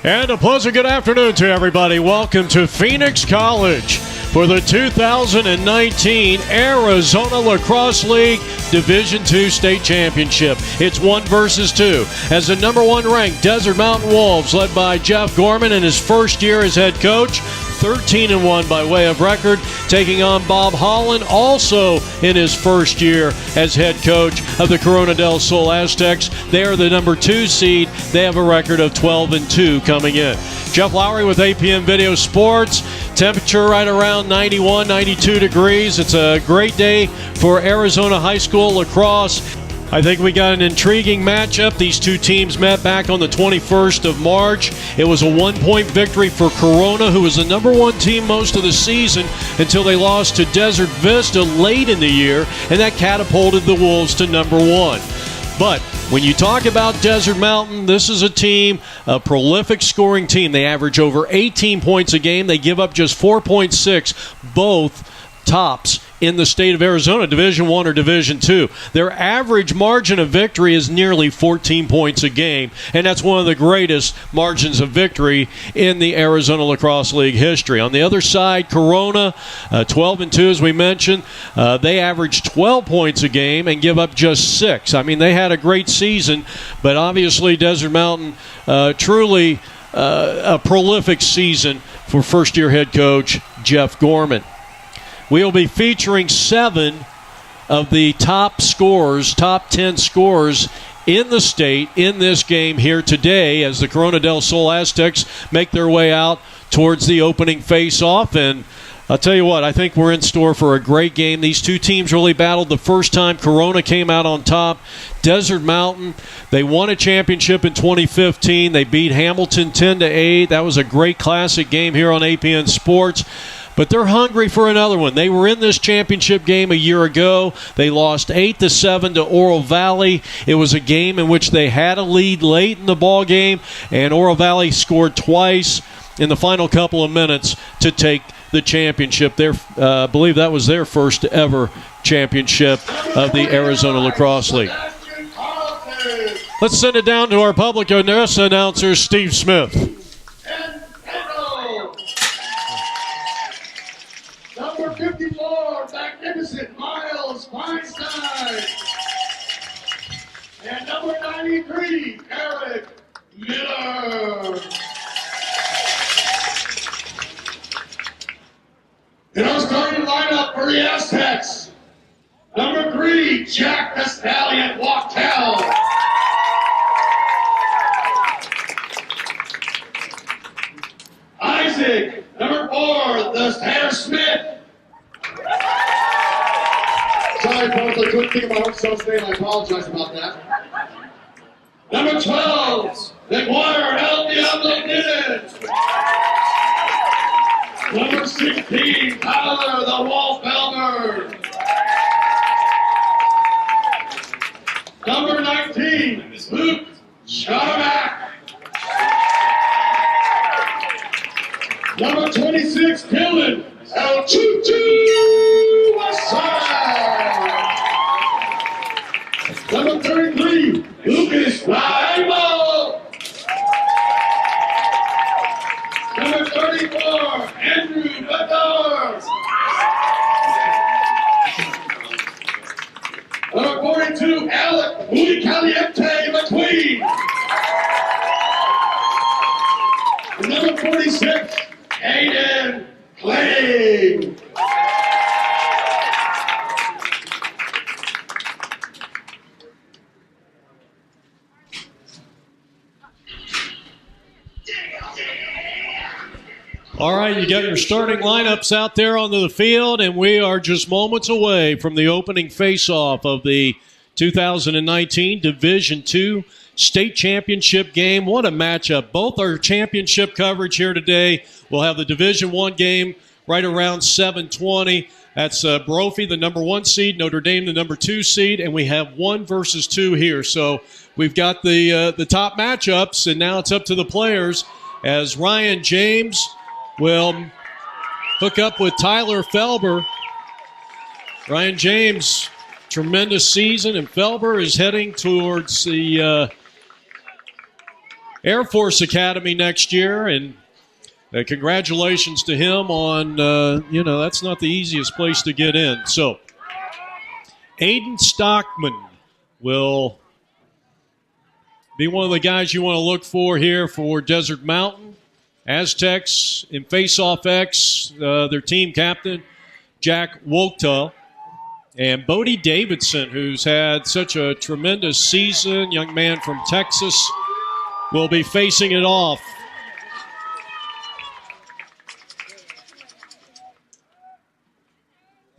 And a pleasant good afternoon to everybody. Welcome to Phoenix College for the 2019 Arizona Lacrosse League Division II State Championship. It's 1 versus 2 as the number 1 ranked Desert Mountain Wolves, led by Jeff Gorman in his first year as head coach, 13-1 by way of record, taking on Bob Holland, also in his first year as head coach of the Corona del Sol Aztecs. They are the number 2 seed. They have a record of 12-2 coming in. Jeff Lowery with APM Video Sports. Temperature right around 91, 92 degrees. It's a great day for Arizona high school lacrosse. I think we got an intriguing matchup. These two teams met back on the 21st of March. It was a 1-point victory for Corona, who was the number 1 team most of the season until they lost to Desert Vista late in the year, and that catapulted the Wolves to number 1. But when you talk about Desert Mountain, this is a team, a prolific scoring team. They average over 18 points a game. They give up just 4.6, both tops in the state of Arizona, Division I or Division II. Their average margin of victory is nearly 14 points a game, and that's one of the greatest margins of victory in the Arizona Lacrosse League history. On the other side, Corona, 12-2 as we mentioned. They average 12 points a game and give up just 6. I mean, they had a great season, but obviously Desert Mountain truly a prolific season for first-year head coach Jeff Gorman. We'll be featuring 7 of the top scorers, top 10 scorers in the state in this game here today as the Corona del Sol Aztecs make their way out towards the opening face-off. And I'll tell you what, I think we're in store for a great game. These two teams really battled the first time. Corona came out on top. Desert Mountain, they won a championship in 2015. They beat Hamilton 10-8. That was a great classic game here on APN Sports. But they're hungry for another one. They were in this championship game a year ago. They lost 8-7 to Oro Valley. It was a game in which they had a lead late in the ball game, and Oro Valley scored twice in the final couple of minutes to take the championship. I believe that was their first ever championship of the Arizona Lacrosse League. Let's send it down to our public address announcer, Steve Smith. Number 54, magnificent Miles Feinstein. And number 93, Eric Miller. In our starting lineup for the Aztecs, number 3, Jack the Stallion Wachtel. Isaac, number 4, the Tanner Smith. Sorry, folks, I couldn't think of my own self-name. I apologize about that. Number 12, McGuire El Diablo Didden. Number 16, Tyler the Wolf Elmer. Number 19, Luke Charmack. Number 26, Dylan El Choo-Choo Westside. Number 33, Lucas Raimo. Number 34, Andrew Bedard. Number 42, Alec Muy Caliente McQueen. And number 46, Aiden Clay. All right, you got your starting lineups out there onto the field, and we are just moments away from the opening face-off of the 2019 Division II State Championship game. What a matchup. Both our championship coverage here today. We'll have the Division I game right around 7:20. That's Brophy, the number 1 seed, Notre Dame, the number 2 seed, and we have 1 versus 2 here. So we've got the top matchups, and now it's up to the players as Ryan James will hook up with Tyler Felber. Ryan James, tremendous season, and Felber is heading towards the Air Force Academy next year, and congratulations to him on, that's not the easiest place to get in. So, Aiden Stockman will be one of the guys you want to look for here for Desert Mountain. Aztecs in Face-Off X, their team captain, Jack Wokta. And Bodie Davidson, who's had such a tremendous season, young man from Texas, will be facing it off.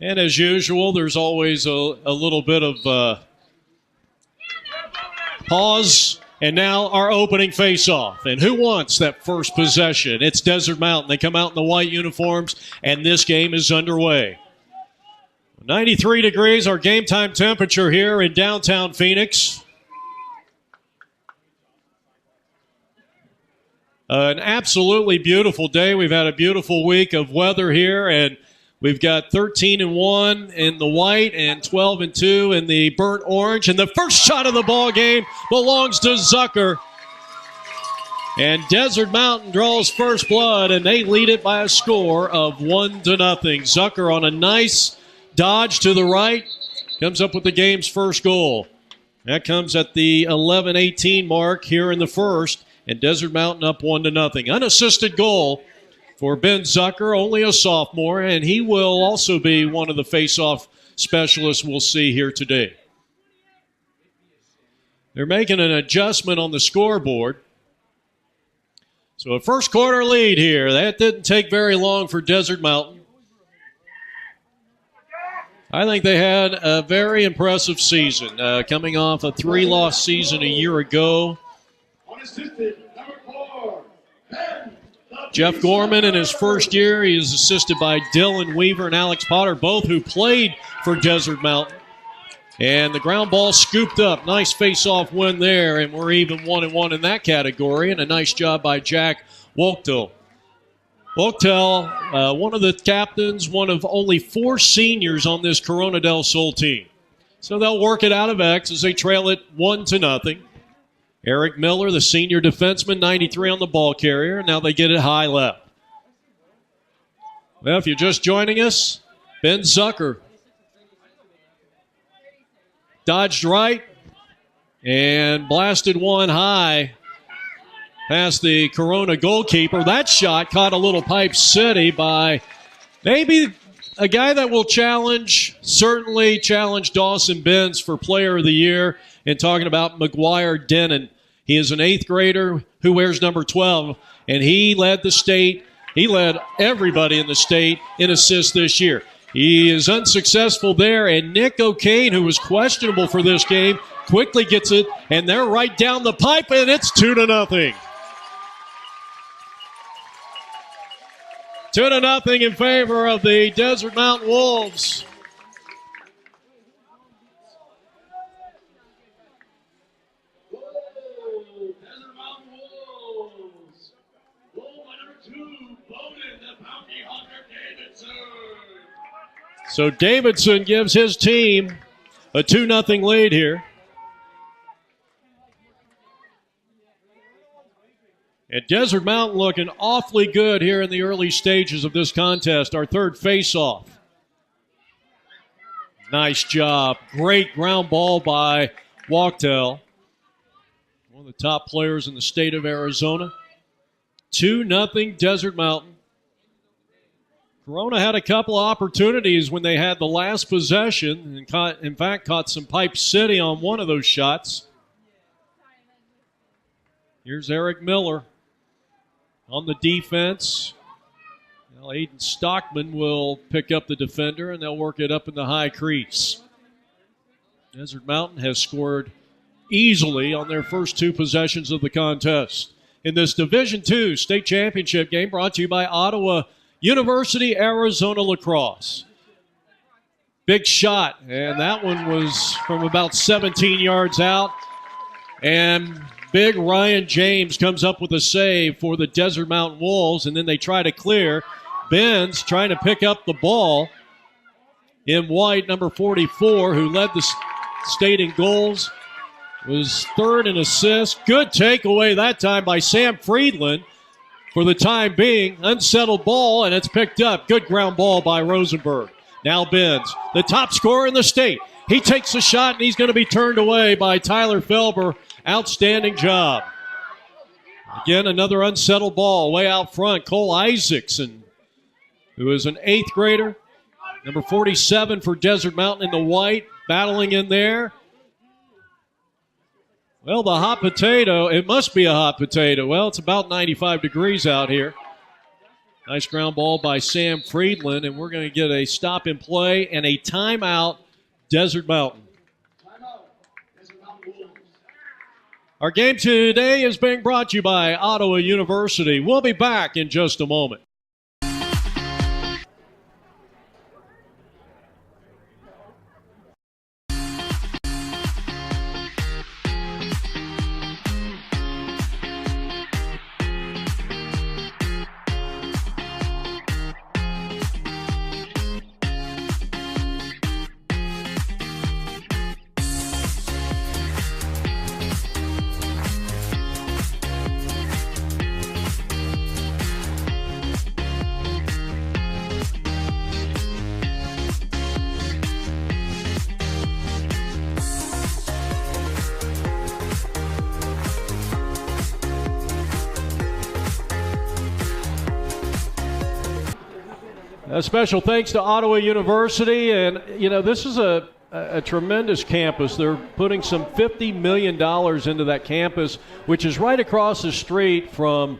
And as usual, there's always a little bit of pause. And now our opening face-off. And who wants that first possession? It's Desert Mountain. They come out in the white uniforms, and this game is underway. 93 degrees, our game time temperature here in downtown Phoenix. An absolutely beautiful day. We've had a beautiful week of weather here, and we've got 13-1 in the white and 12-2 in the burnt orange. And the first shot of the ball game belongs to Zucker. And Desert Mountain draws first blood, and they lead it by a score of 1-0. Zucker on a nice dodge to the right comes up with the game's first goal. That comes at the 11:18 mark here in the first, and Desert Mountain up 1-0. Unassisted goal for Ben Zucker, only a sophomore, and he will also be one of the face-off specialists we'll see here today. They're making an adjustment on the scoreboard. So a first quarter lead here. That didn't take very long for Desert Mountain. I think they had a very impressive season, coming off a 3-loss season a year ago. Jeff Gorman in his first year, he is assisted by Dylan Weaver and Alex Potter, both who played for Desert Mountain. And the ground ball scooped up. Nice face-off win there, and we're even 1-1 in that category, and a nice job by Jack Woktel. Woktel, one of the captains, one of only 4 seniors on this Corona del Sol team. So they'll work it out of X as they trail it 1-0. Eric Miller, the senior defenseman, 93 on the ball carrier. Now they get it high left. Well, if you're just joining us, Ben Zucker dodged right and blasted one high past the Corona goalkeeper. That shot caught a little pipe city by maybe a guy that will certainly challenge Dawson Benz for Player of the Year, and talking about McGuire Denon. He is an 8th grader who wears number 12, and he led the state. He led everybody in the state in assists this year. He is unsuccessful there, and Nick O'Kane, who was questionable for this game, quickly gets it, and they're right down the pipe, and it's 2-0. 2-0 in favor of the Desert Mountain Wolves. Desert Mountain Wolves. Goal by number 2, Bowden, the bounty hunter Davidson. So Davidson gives his team a 2-0 lead here. And Desert Mountain looking awfully good here in the early stages of this contest. Our third face-off. Nice job. Great ground ball by Wachtel. One of the top players in the state of Arizona. 2-0 Desert Mountain. Corona had a couple of opportunities when they had the last possession and in fact caught some Pipe City on one of those shots. Here's Eric Miller on the defense. Now Aiden Stockman will pick up the defender, and they'll work it up in the high crease. Desert Mountain has scored easily on their first 2 possessions of the contest. In this Division II state championship game brought to you by Ottawa University Arizona Lacrosse. Big shot, and that one was from about 17 yards out. And big Ryan James comes up with a save for the Desert Mountain Wolves, and then they try to clear. Benz trying to pick up the ball in white, number 44, who led the state in goals was third in assists. Good takeaway that time by Sam Friedland. For the time being, unsettled ball, and it's picked up. Good ground ball by Rosenberg. Now Benz, the top scorer in the state. He takes a shot, and he's going to be turned away by Tyler Felber. Outstanding job. Again, another unsettled ball way out front. Cole Isaacson, who is an 8th grader. Number 47 for Desert Mountain in the white, battling in there. Well, the hot potato, it must be a hot potato. Well, it's about 95 degrees out here. Nice ground ball by Sam Friedland, and we're going to get a stop in play and a timeout, Desert Mountain. Our game today is being brought to you by Ottawa University. We'll be back in just a moment. A special thanks to Ottawa University, and this is a tremendous campus. They're putting some $50 million into that campus, which is right across the street from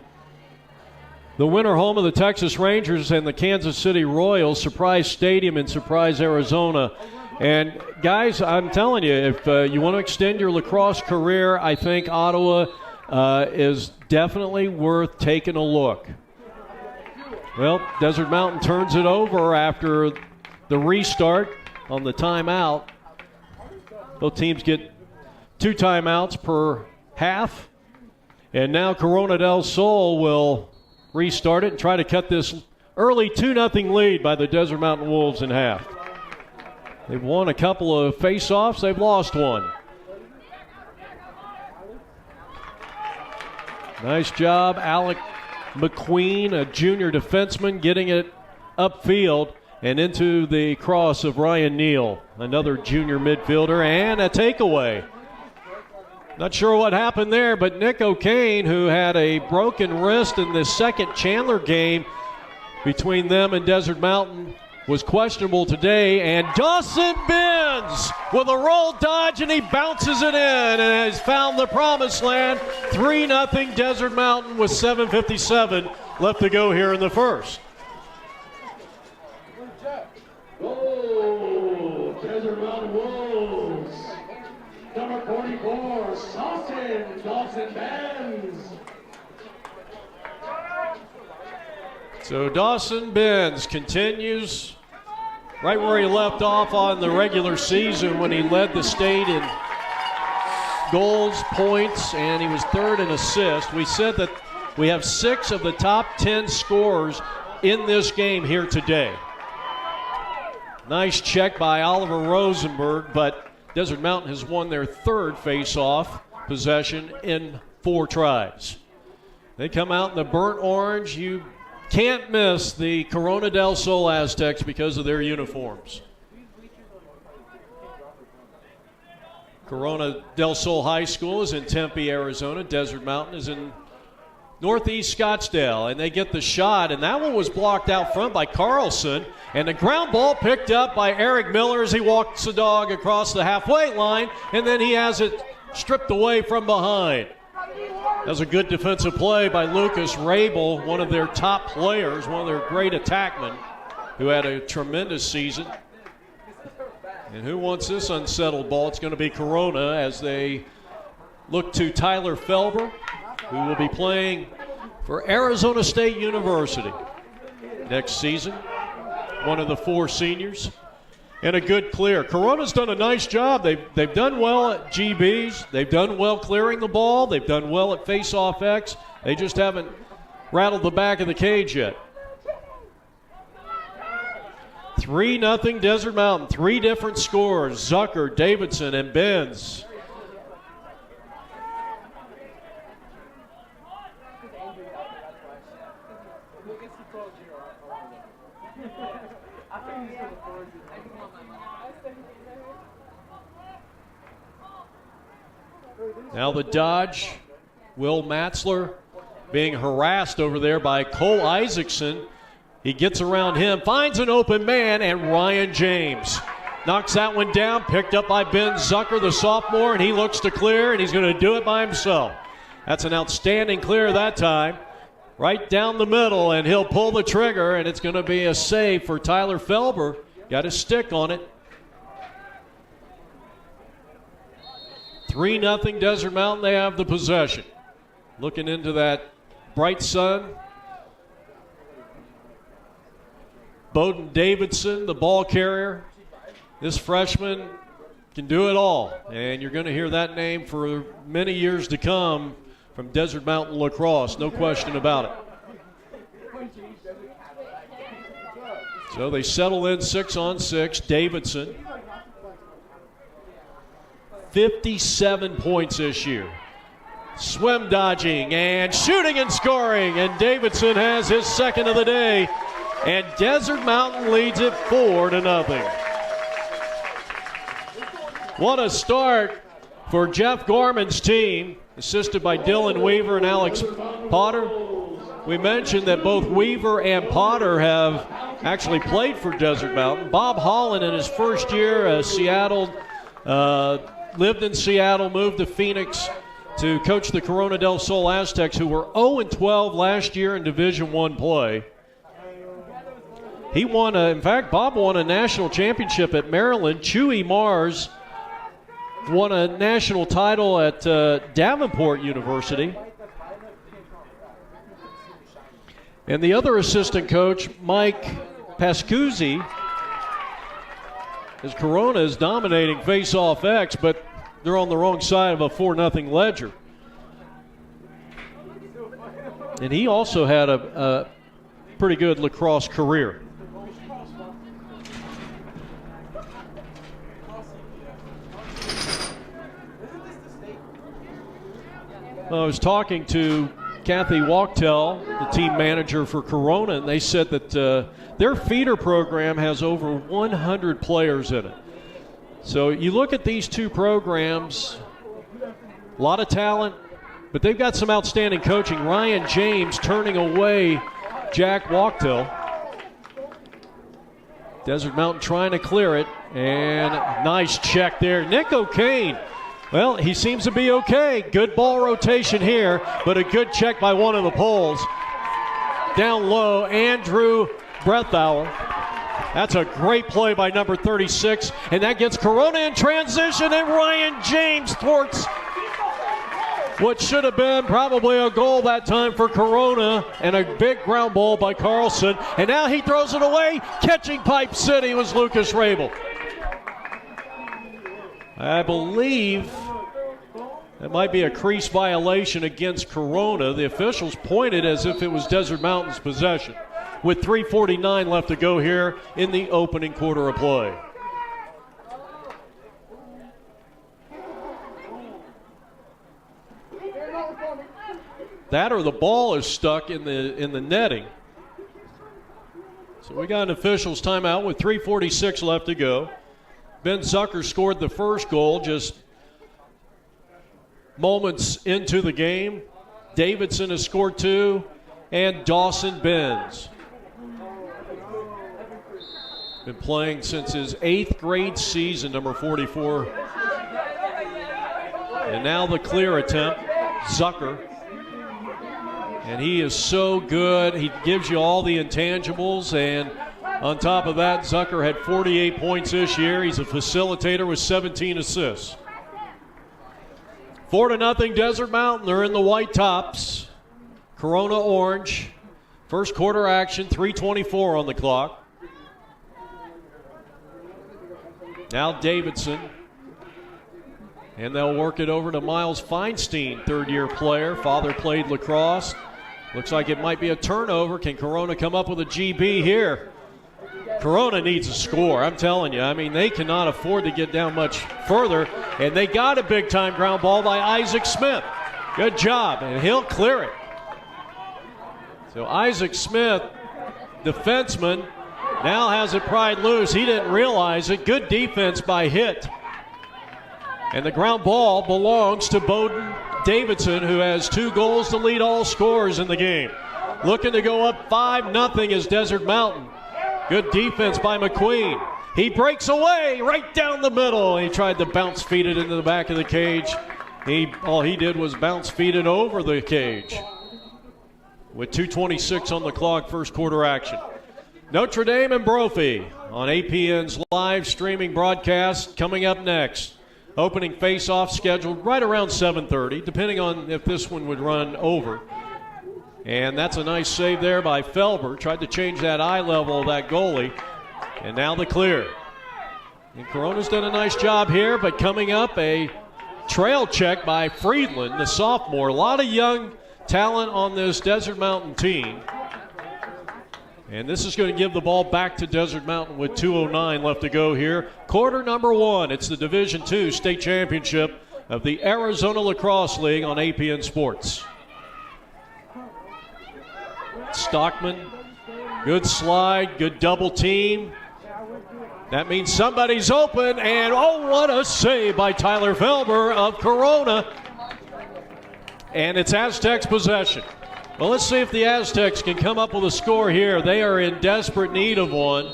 the winter home of the Texas Rangers and the Kansas City Royals, Surprise Stadium in Surprise, Arizona. And guys, I'm telling you, if you want to extend your lacrosse career, I think Ottawa is definitely worth taking a look. Well, Desert Mountain turns it over after the restart on the timeout. Both teams get 2 timeouts per half. And now Corona del Sol will restart it and try to cut this early 2-0 lead by the Desert Mountain Wolves in half. They've won a couple of face-offs. They've lost one. Nice job, Alec McQueen, a junior defenseman, getting it upfield and into the cross of Ryan Neal, another junior midfielder, and a takeaway. Not sure what happened there, but Nick O'Kane, who had a broken wrist in the second Chandler game between them and Desert Mountain, was questionable today, and Dawson Benz with a roll dodge, and he bounces it in and has found the promised land. 3-0 Desert Mountain with 7:57 left to go here in the first. Oh, Desert Mountain Wolves. Number 44, Dawson Benz. So Dawson Benz continues right where he left off on the regular season when he led the state in goals, points, and he was 3rd in assists. We said that we have 6 of the top 10 scorers in this game here today. Nice check by Oliver Rosenberg, but Desert Mountain has won their 3rd face-off possession in 4 tries. They come out in the burnt orange. You can't miss the Corona del Sol Aztecs because of their uniforms. Corona del Sol High School is in Tempe, Arizona. Desert Mountain is in Northeast Scottsdale, and they get the shot, and that one was blocked out front by Carlson, and the ground ball picked up by Eric Miller as he walks the dog across the halfway line, and then he has it stripped away from behind. That was a good defensive play by Lucas Rabel, one of their top players, one of their great attackmen, who had a tremendous season. And who wants this unsettled ball? It's going to be Corona as they look to Tyler Felber, who will be playing for Arizona State University next season, one of the 4 seniors. And a good clear. Corona's done a nice job. They've done well at GBs. They've done well clearing the ball. They've done well at face-off X. They just haven't rattled the back of the cage yet. 3-0 Desert Mountain. 3 different scores. Zucker, Davidson, and Benz. Now the dodge. Will Matzler being harassed over there by Cole Isaacson. He gets around him, finds an open man, and Ryan James knocks that one down, picked up by Ben Zucker, the sophomore, and he looks to clear, and he's going to do it by himself. That's an outstanding clear that time. Right down the middle, and he'll pull the trigger, and it's going to be a save for Tyler Felber. Got his stick on it. 3-0 Desert Mountain. They have the possession. Looking into that bright sun. Bowden Davidson, the ball carrier. This freshman can do it all, and you're going to hear that name for many years to come from Desert Mountain lacrosse, no question about it. So they settle in 6-on-6. Davidson, 57 points this year. Swim dodging and shooting and scoring, and Davidson has his second of the day, and Desert Mountain leads it 4-0. What a start for Jeff Gorman's team, assisted by Dylan Weaver and Alex Potter. We mentioned that both Weaver and Potter have actually played for Desert Mountain. Bob Holland in his first year, lived in Seattle, moved to Phoenix to coach the Corona del Sol Aztecs, who were 0-12 last year in Division I play. He won, in fact, Bob won a national championship at Maryland. Chewy Mars won a national title at Davenport University. And the other assistant coach, Mike Pascuzzi, as Corona is dominating face-off X, but they're on the wrong side of a 4-0 ledger. And he also had a pretty good lacrosse career. I was talking to Kathy Wachtel, the team manager for Corona, and they said that their feeder program has over 100 players in it. So you look at these two programs, a lot of talent, but they've got some outstanding coaching. Ryan James turning away Jack Wachtel. Desert Mountain trying to clear it, and nice check there. Nick O'Kane. Well, he seems to be okay. Good ball rotation here, but a good check by one of the poles. Down low, Andrew Brethauer. That's a great play by number 36, and that gets Corona in transition, and Ryan James thwarts what should have been probably a goal that time for Corona, and a big ground ball by Carlson, and now he throws it away. Catching Pipe City was Lucas Rabel. I believe that might be a crease violation against Corona. The officials pointed as if it was Desert Mountain's possession, with 3:49 left to go here in the opening quarter of play. That or the ball is stuck in the netting. So we got an officials timeout with 3:46 left to go. Ben Zucker scored the first goal just moments into the game. Davidson has scored two, and Dawson Benz. Been playing since his 8th grade season, number 44. And now the clear attempt, Zucker. And he is so good. He gives you all the intangibles, and on top of that, Zucker had 48 points this year. He's a facilitator with 17 assists. 4-0 Desert Mountain. They're in the white tops. Corona orange. First quarter action, 3:24 on the clock. Now Davidson. And they'll work it over to Miles Feinstein, third-year player. Father played lacrosse. Looks like it might be a turnover. Can Corona come up with a GB here? Corona needs a score, I'm telling you. I mean, they cannot afford to get down much further, and they got a big-time ground ball by Isaac Smith. Good job, and he'll clear it. So Isaac Smith, defenseman, Now has it pried loose. He didn't realize it. Good defense by Hitt. And the ground ball belongs to Bowden Davidson, who has 2 goals to lead all scorers in the game. Looking to go up 5-0 is Desert Mountain. Good defense by McQueen. He breaks away right down the middle. He tried to bounce feed it into the back of the cage. All he did was bounce feed it over the cage. With 2:26 on the clock, first quarter action. Notre Dame and Brophy on APN's live streaming broadcast coming up next. Opening face-off scheduled right around 7:30, depending on if this one would run over. And that's a nice save there by Felber. Tried to change that eye level of that goalie. And now the clear. And Corona's done a nice job here, but coming up, a trail check by Friedland, the sophomore. A lot of young talent on this Desert Mountain team. And this is going to give the ball back to Desert Mountain with 2:09 left to go here. Quarter number 1. It's the Division II state championship of the Arizona Lacrosse League on APN Sports. Stockman, good slide, good double team. That means somebody's open, and oh, what a save by Tyler Felber of Corona. And it's Aztecs possession. Well, let's see if the Aztecs can come up with a score here. They are in desperate need of one.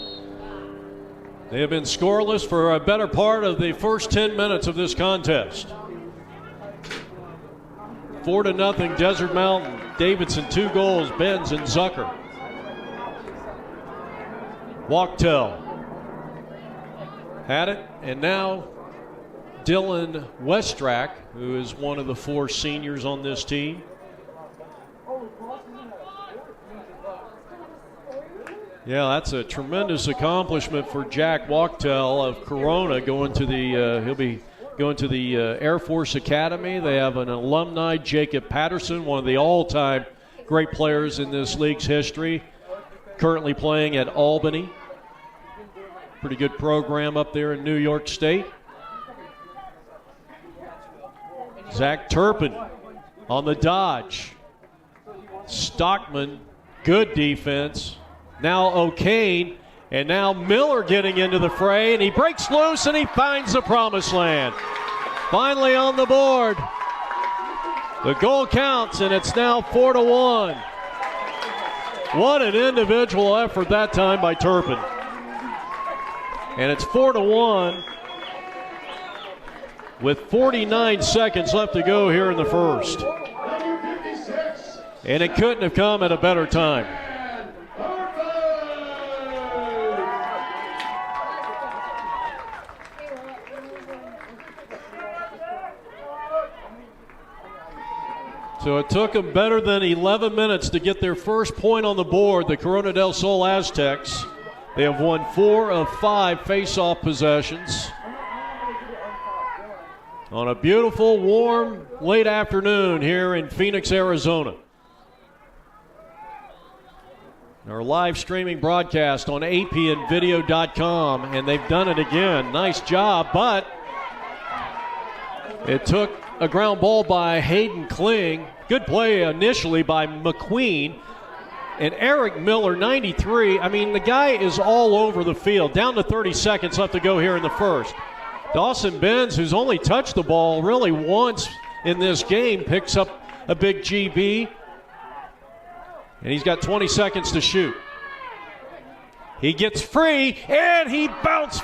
They have been scoreless for a better part of the first 10 minutes of this contest. 4-0 Desert Mountain. Davidson 2 goals, Benz and Zucker. Wachtel had it, and now Dylan Westrack, who is one of the 4 seniors on this team. Yeah, that's a tremendous accomplishment for Jack Wachtel of Corona, going to the he'll be going to the Air Force Academy. They have an alumni, Jacob Patterson, one of the all-time great players in this league's history, currently playing at Albany. Pretty good program up there in New York State. Zach Turpin on the dodge. Stockman, good defense. Now O'Kane, and now Miller getting into the fray, and he breaks loose and he finds the promised land. Finally on the board. The goal counts, and it's now 4-1. What an individual effort that time by Turpin. And it's 4-1 with 49 seconds left to go here in the first. And it couldn't have come at a better time. So it took them better than 11 minutes to get their first point on the board, the Corona del Sol Aztecs. They have won 4 of 5 face-off possessions on a beautiful, warm, late afternoon here in Phoenix, Arizona. Our live streaming broadcast on apnvideo.com, and they've done it again. Nice job, but it took a ground ball by Hayden Kling. Good play initially by McQueen. And Eric Miller, 93. I mean, the guy is all over the field. Down to 30 seconds left to go here in the first. Dawson Benz, who's only touched the ball really once in this game, picks up a big GB. And he's got 20 seconds to shoot. He gets free, and he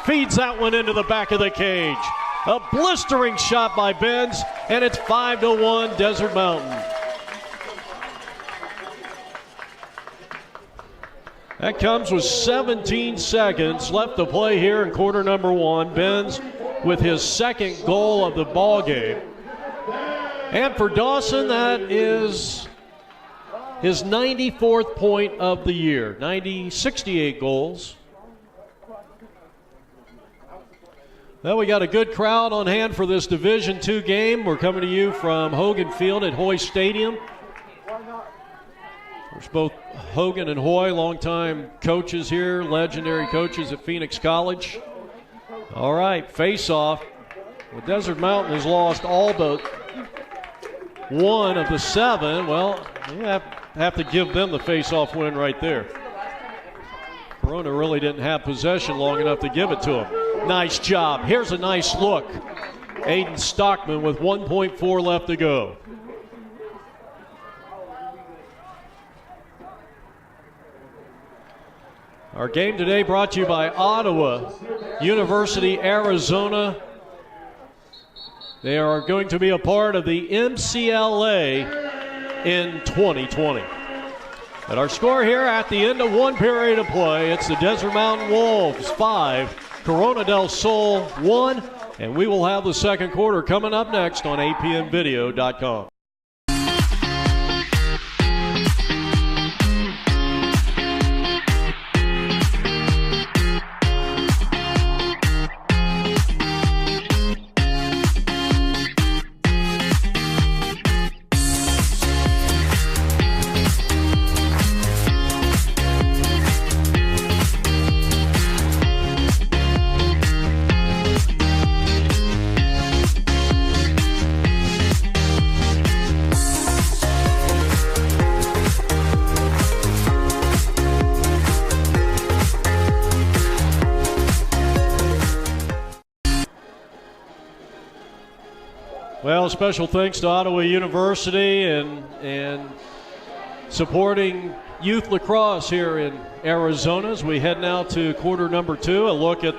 feeds that one into the back of the cage. A blistering shot by Benz, and it's 5-1 Desert Mountain. That comes with 17 seconds left to play here in quarter number 1. Benz with his second goal of the ball game. And for Dawson, that is his 94th point of the year. 68 goals. Well, we got a good crowd on hand for this Division II game. We're coming to you from Hogan Field at Hoy Stadium. There's both Hogan and Hoy, longtime coaches here, legendary coaches at Phoenix College. All right, face-off. Well, Desert Mountain has lost all but 1 of the 7. Well, you have to give them the face-off win right there. Corona really didn't have possession long enough to give it to him. Nice job. Here's a nice look. Aiden Stockman with 1.4 left to go. Our game today brought to you by Ottawa University, Arizona. They are going to be a part of the MCLA in 2020. And our score here at the end of one period of play, it's the Desert Mountain Wolves 5, Corona del Sol 1, and we will have the second quarter coming up next on apmvideo.com. Well, special thanks to Ottawa University and supporting youth lacrosse here in Arizona as we head now to quarter number 2. A look at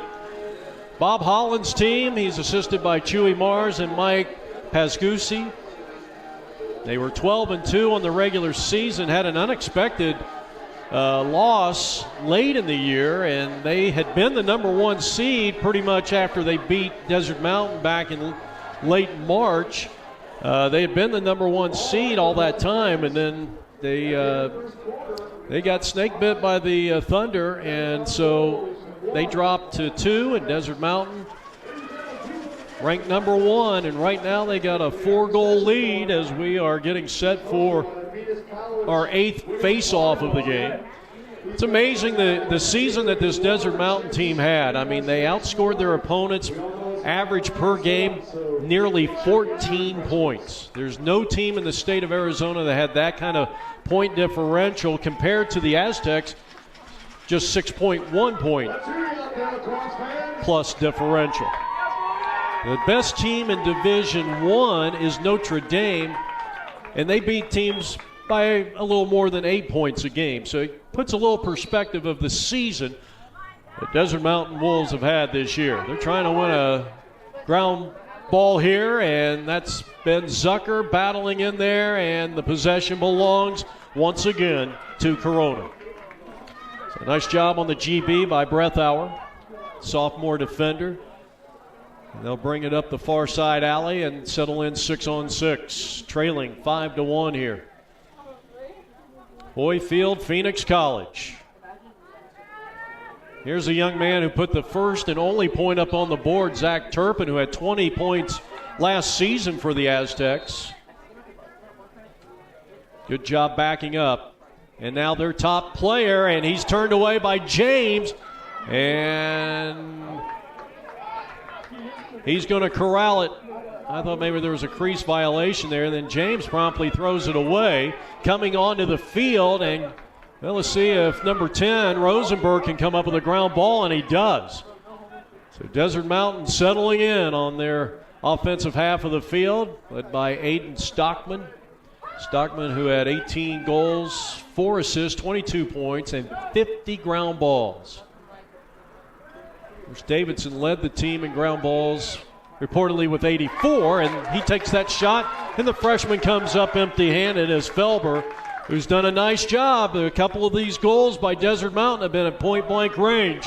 Bob Holland's team. He's assisted by Chewy Mars and Mike Pascucci. They were 12-2 on the regular season, had an unexpected loss late in the year, and they had been the number 1 seed pretty much after they beat Desert Mountain back in late March. They had been the number 1 seed all that time, and then they got snake bit by the Thunder, and so they dropped to 2, and Desert Mountain ranked number 1, and right now they got a 4-goal lead as we are getting set for our 8th face-off of the game. It's amazing the season that this Desert Mountain team had. I mean, they outscored their opponents average per game nearly 14 points. There's no team in the state of Arizona that had that kind of point differential compared to the Aztecs, just 6.1 point plus differential. The best team in Division 1 is Notre Dame, and they beat teams by a little more than 8 points a game. So it puts a little perspective of the season the Desert Mountain Wolves have had this year. They're trying to win a ground ball here, and that's Ben Zucker battling in there, and the possession belongs once again to Corona. So nice job on the GB by Breathauer, sophomore defender. And they'll bring it up the far side alley and settle in 6-on-6, trailing 5-1 here. Hoy Field, Phoenix College. Here's a young man who put the first and only point up on the board, Zach Turpin, who had 20 points last season for the Aztecs. Good job backing up. And now their top player, and he's turned away by James. And he's going to corral it. I thought maybe there was a crease violation there. Then James promptly throws it away, coming onto the field. And well, let's see if number 10, Rosenberg, can come up with a ground ball, and he does. So Desert Mountain settling in on their offensive half of the field, led by Aiden Stockman. Stockman, who had 18 goals, 4 assists, 22 points, and 50 ground balls. Bruce Davidson led the team in ground balls, reportedly with 84, and he takes that shot, and the freshman comes up empty-handed as Felber, who's done a nice job. A couple of these goals by Desert Mountain have been at point-blank range.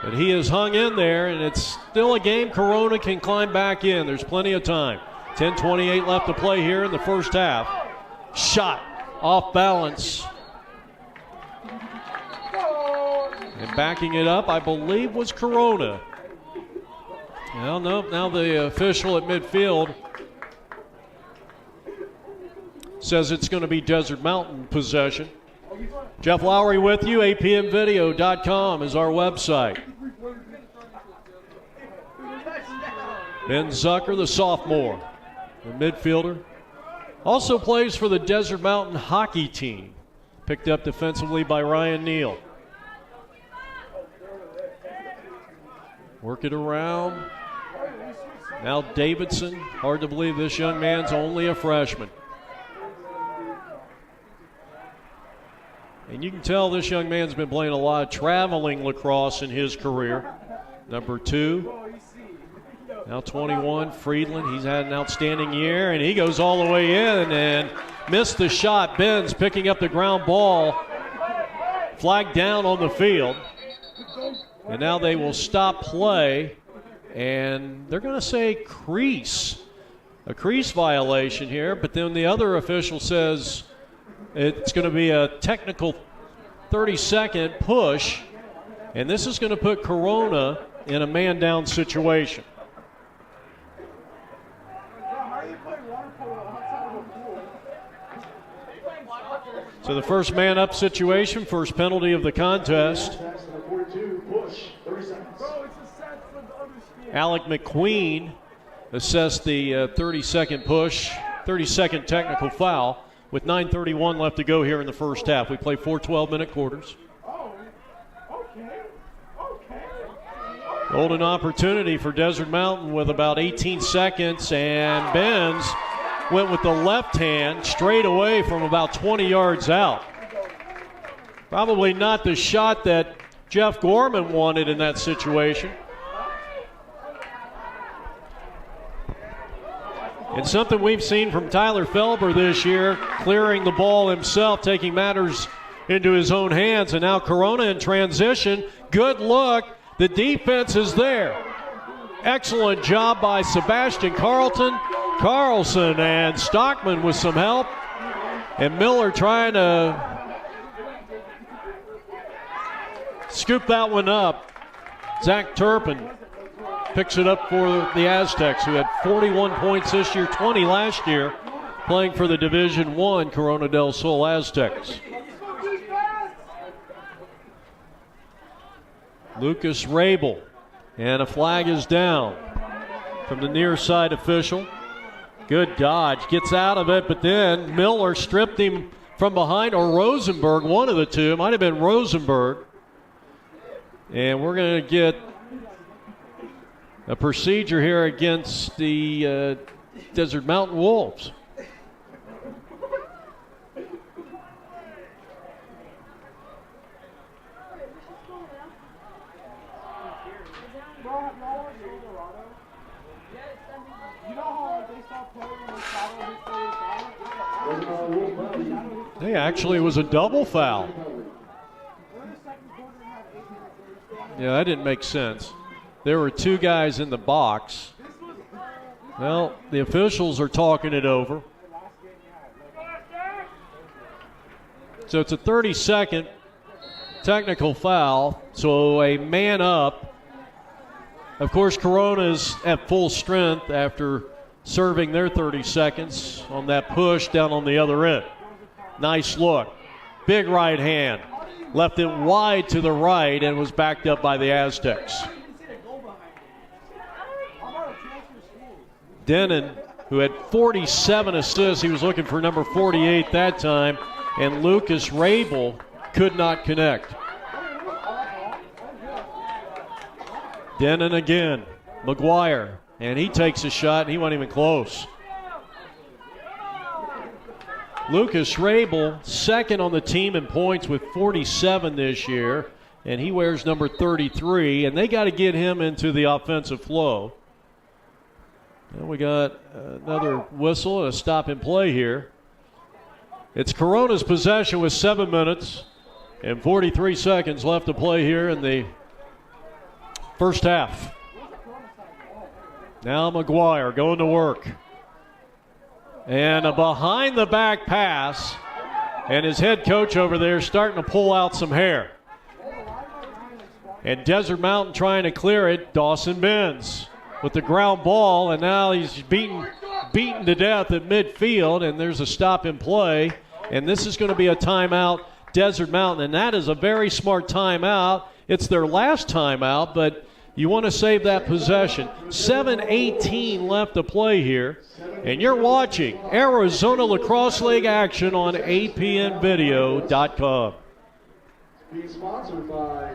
But he has hung in there, and it's still a game Corona can climb back in. There's plenty of time. 10:28 left to play here in the first half. Shot off balance. And backing it up, I believe, was Corona. Well, no, now the official at midfield says it's going to be Desert Mountain possession. Jeff Lowery with you. apmvideo.com is our website. Ben Zucker, the sophomore, the midfielder, also plays for the Desert Mountain hockey team, picked up defensively by Ryan Neal. Work it around. Now Davidson. Hard to believe this young man's only a freshman. And you can tell this young man's been playing a lot of traveling lacrosse in his career. Number 2. Now 21, Friedland. He's had an outstanding year, and he goes all the way in and missed the shot. Benz picking up the ground ball. Flagged down on the field. And now they will stop play, and they're going to say crease. A crease violation here, but then the other official says it's going to be a technical 30-second push, and this is going to put Corona in a man-down situation. So the first man-up situation, first penalty of the contest. Alec McQueen assessed the 30-second push, 30-second technical foul with 9:31 left to go here in the first half. We play 4 12-minute quarters. Golden opportunity for Desert Mountain with about 18 seconds, and Benz went with the left hand straight away from about 20 yards out. Probably not the shot that Jeff Gorman wanted in that situation. And something we've seen from Tyler Felber this year, clearing the ball himself, taking matters into his own hands. And now Corona in transition. Good look. The defense is there. Excellent job by Sebastian Carlson and Stockman with some help. And Miller trying to scoop that one up. Zach Turpin picks it up for the Aztecs, who had 41 points this year, 20 last year, playing for the Division I Corona del Sol Aztecs. Lucas Rabel, and a flag is down from the near side official. Good dodge, gets out of it, but then Miller stripped him from behind, or Rosenberg, one of the two. It might have been Rosenberg. And we're going to get a procedure here against the Desert Mountain Wolves. Hey, actually, it was a double foul. Yeah, that didn't make sense. There were 2 guys in the box. Well, the officials are talking it over. So it's a 30-second technical foul, so a man up. Of course, Corona's at full strength after serving their 30 seconds on that push down on the other end. Nice look. Big right hand. Left it wide to the right and was backed up by the Aztecs. Denon, who had 47 assists, he was looking for number 48 that time, and Lucas Rabel could not connect. Denon again. McGuire, and he takes a shot, and he wasn't even close. Lucas Rabel, second on the team in points with 47 this year, and he wears number 33, and they got to get him into the offensive flow. And we got another whistle and a stop and play here. It's Corona's possession with 7 minutes and 43 seconds left to play here in the first half. Now McGuire going to work. And a behind-the-back pass, and his head coach over there starting to pull out some hair. And Desert Mountain trying to clear it. Dawson Benz with the ground ball, and now he's beaten to death at midfield, and there's a stop in play. And this is going to be a timeout, Desert Mountain, and that is a very smart timeout. It's their last timeout, but you want to save that possession. 7:18 left to play here. And you're watching Arizona Lacrosse League action on apnvideo.com. Being sponsored by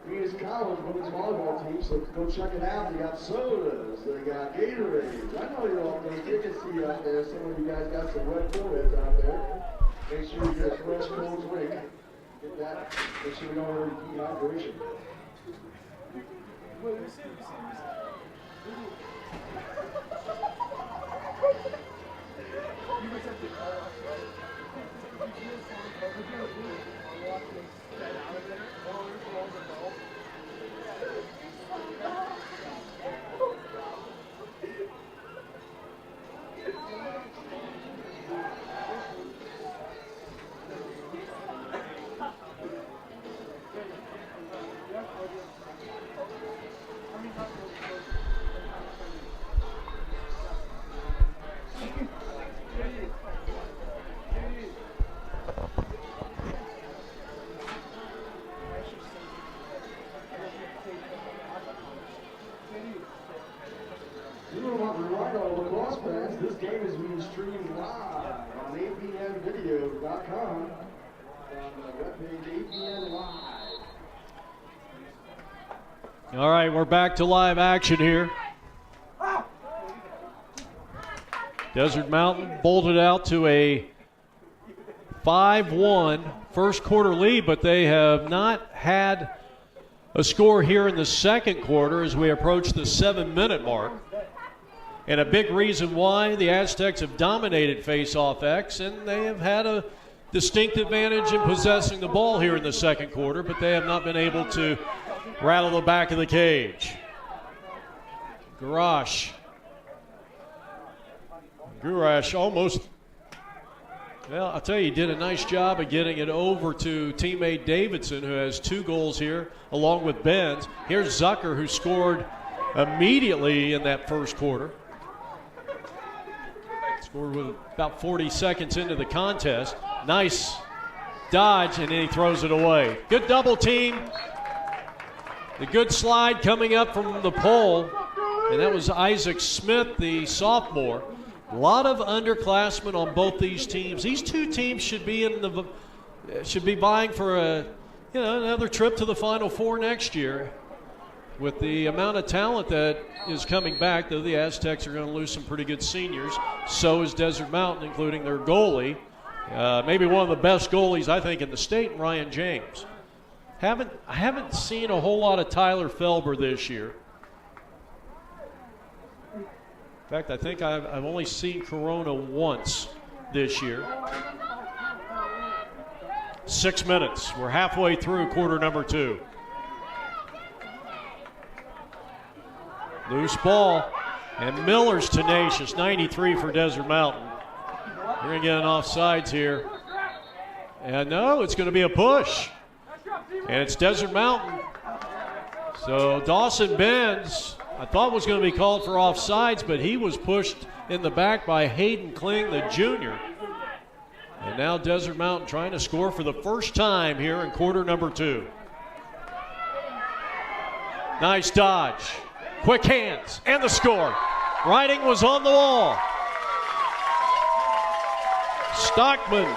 Phoenix College women's volleyball team, so go check it out. They got sodas, they got Gatorades. I know you're all thirsty. You can see out there, some of you guys got some red foreheads out there. Make sure you get a fresh cold drink. Get that. Make sure you don't really dehydration. This game is being streamed live on apnvideo.com on the webpage APN Live. All right, we're back to live action here. Desert Mountain bolted out to a 5-1 first quarter lead, but they have not had a score here in the second quarter as we approach the 7-minute mark. And a big reason why the Aztecs have dominated face-off X, and they have had a distinct advantage in possessing the ball here in the second quarter, but they have not been able to rattle the back of the cage. Gurash almost, well, I'll tell you, he did a nice job of getting it over to teammate Davidson, who has 2 goals here, along with Benz. Here's Zucker, who scored immediately in that first quarter. Scored with about 40 seconds into the contest. Nice dodge, and then he throws it away. Good double team. The good slide coming up from the pole, and that was Isaac Smith, the sophomore. A lot of underclassmen on both these teams. These two teams should be vying for another trip to the Final Four next year. With the amount of talent that is coming back, though, the Aztecs are going to lose some pretty good seniors. So is Desert Mountain, including their goalie. Maybe one of the best goalies, I think, in the state, Ryan James. I haven't seen a whole lot of Tyler Felber this year. In fact, I think I've only seen Corona once this year. 6 minutes. We're halfway through quarter number 2. Loose ball, and Miller's tenacious, 93 for Desert Mountain. We're going to get an offsides here. And no, it's going to be a push. And it's Desert Mountain. So Dawson Benz, I thought was going to be called for offsides, but he was pushed in the back by Hayden Kling, the junior. And now Desert Mountain trying to score for the first time here in quarter number 2. Nice dodge. Quick hands, and the score. Writing was on the wall. Stockman,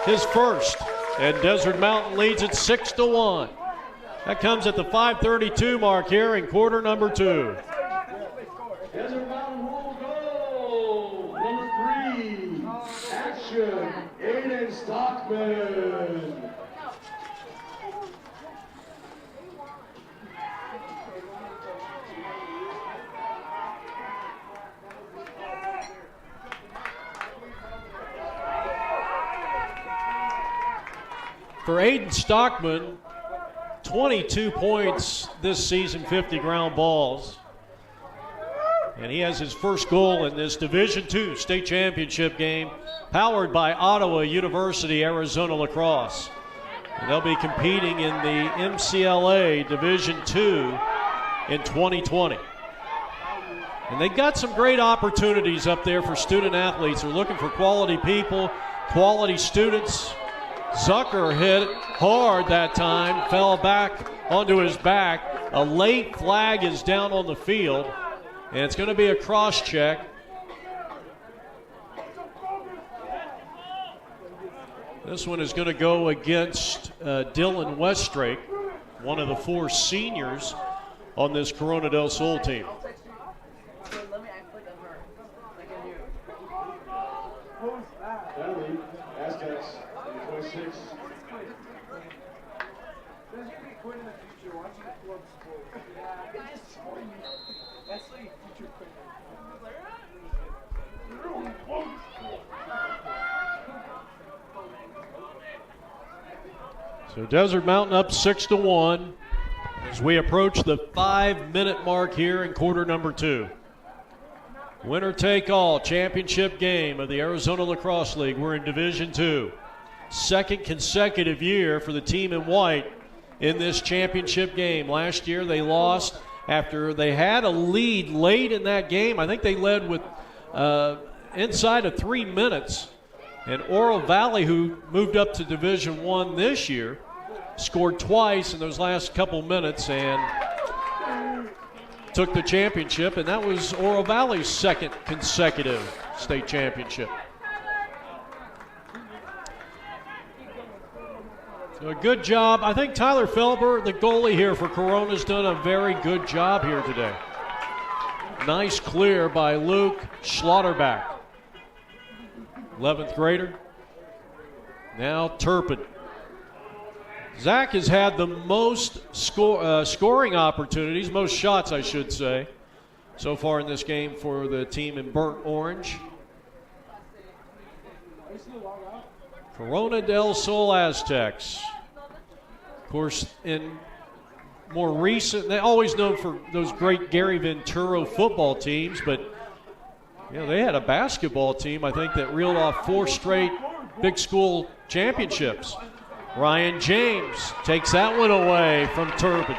his first, and Desert Mountain leads it 6-1. That comes at the 5:32 mark here in quarter number 2. Desert Mountain will go. Number 3, action, Aiden Stockman. For Aiden Stockman, 22 points this season, 50 ground balls. And he has his first goal in this Division II state championship game, powered by Ottawa University Arizona Lacrosse. And they'll be competing in the MCLA Division II in 2020. And they got some great opportunities up there for student athletes. They're looking for quality people, quality students. Zucker hit hard that time, fell back onto his back. A late flag is down on the field, and it's going to be a cross check. This one is going to go against Dylan Westrake, one of the 4 seniors on this Corona del Sol team. Penalty, Aztecs, 26. So Desert Mountain up 6-1 as we approach the 5-minute mark here in quarter number 2. Winner take all championship game of the Arizona Lacrosse League. We're in Division II. Second consecutive year for the team in white in this championship game. Last year they lost after they had a lead late in that game. I think they led with inside of 3 minutes. And Oro Valley, who moved up to Division I this year, scored twice in those last couple minutes and took the championship, and that was Oro Valley's second consecutive state championship. So a good job. I think Tyler Felber, the goalie here for Corona, has done a very good job here today. Nice clear by Luke Schlotterback. 11th grader. Now Turpin. Zach has had the most scoring opportunities, most shots, I should say, so far in this game for the team in burnt orange. Corona del Sol Aztecs. Of course, in more recent, they're always known for those great Gary Venturo football teams, but you know, they had a basketball team, I think, that reeled off 4 straight big school championships. Ryan James takes that one away from Turpin.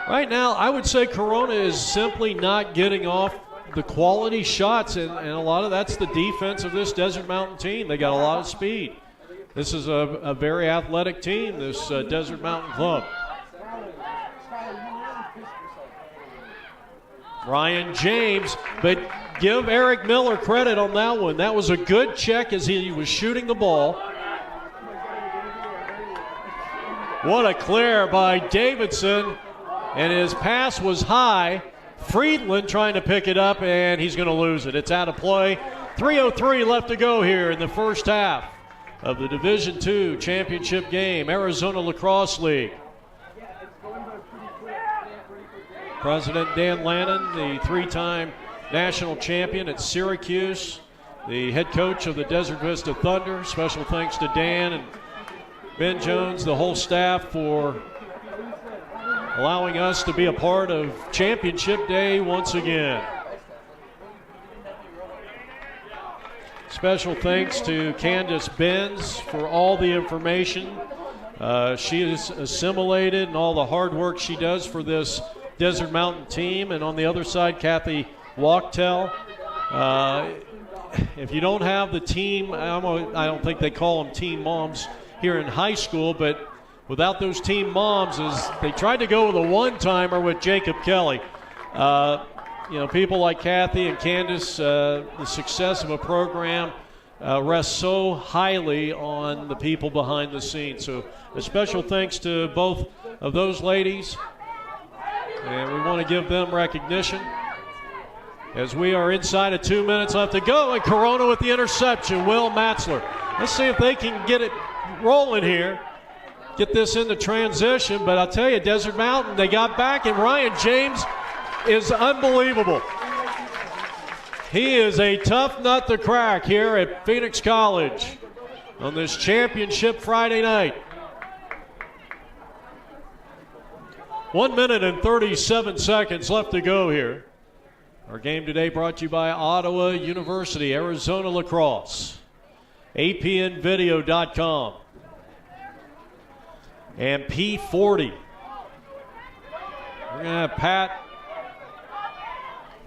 Right now, I would say Corona is simply not getting off the quality shots, and a lot of that's the defense of this Desert Mountain team. They got a lot of speed. This is a very athletic team, this Desert Mountain club. Ryan James, but give Eric Miller credit on that one. That was a good check as he was shooting the ball. What a clear by Davidson, and his pass was high. Friedland trying to pick it up, and he's going to lose it. It's out of play. 3:03 left to go here in the first half of the Division II championship game, Arizona Lacrosse League. President Dan Lannon, the 3-time national champion at Syracuse, the head coach of the Desert Vista Thunder. Special thanks to Dan and Ben Jones, the whole staff, for allowing us to be a part of Championship Day once again. Special thanks to Candace Benz for all the information she has assimilated and all the hard work she does for this Desert Mountain team. And on the other side, Kathy Wachtel. If you don't have the team, I don't think they call them team moms here in high school, but without those team moms, is they tried to go with a one-timer with Jacob Kelly. You know, people like Kathy and Candace, the success of a program rests so highly on the people behind the scenes. So a special thanks to both of those ladies, and we want to give them recognition as we are inside of 2 minutes left to go, and Corona with the interception, Will Matzler. Let's see if they can get it rolling here, get this into transition. But I'll tell you, Desert Mountain, they got back, and Ryan James is unbelievable. He is a tough nut to crack here at Phoenix College on this championship Friday night. 1 minute and 37 seconds left to go here. Our game today brought to you by Ottawa University, Arizona Lacrosse, apnvideo.com, and P40. We're going to have Pat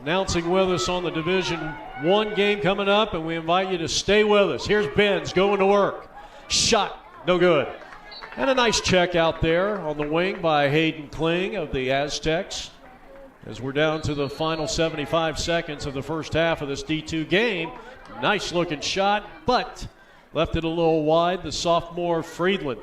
announcing with us on the Division I game coming up, and we invite you to stay with us. Here's Benz going to work. Shot, no good. And a nice check out there on the wing by Hayden Kling of the Aztecs. As we're down to the final 75 seconds of the first half of this D2 game. Nice looking shot, but left it a little wide. The sophomore Friedland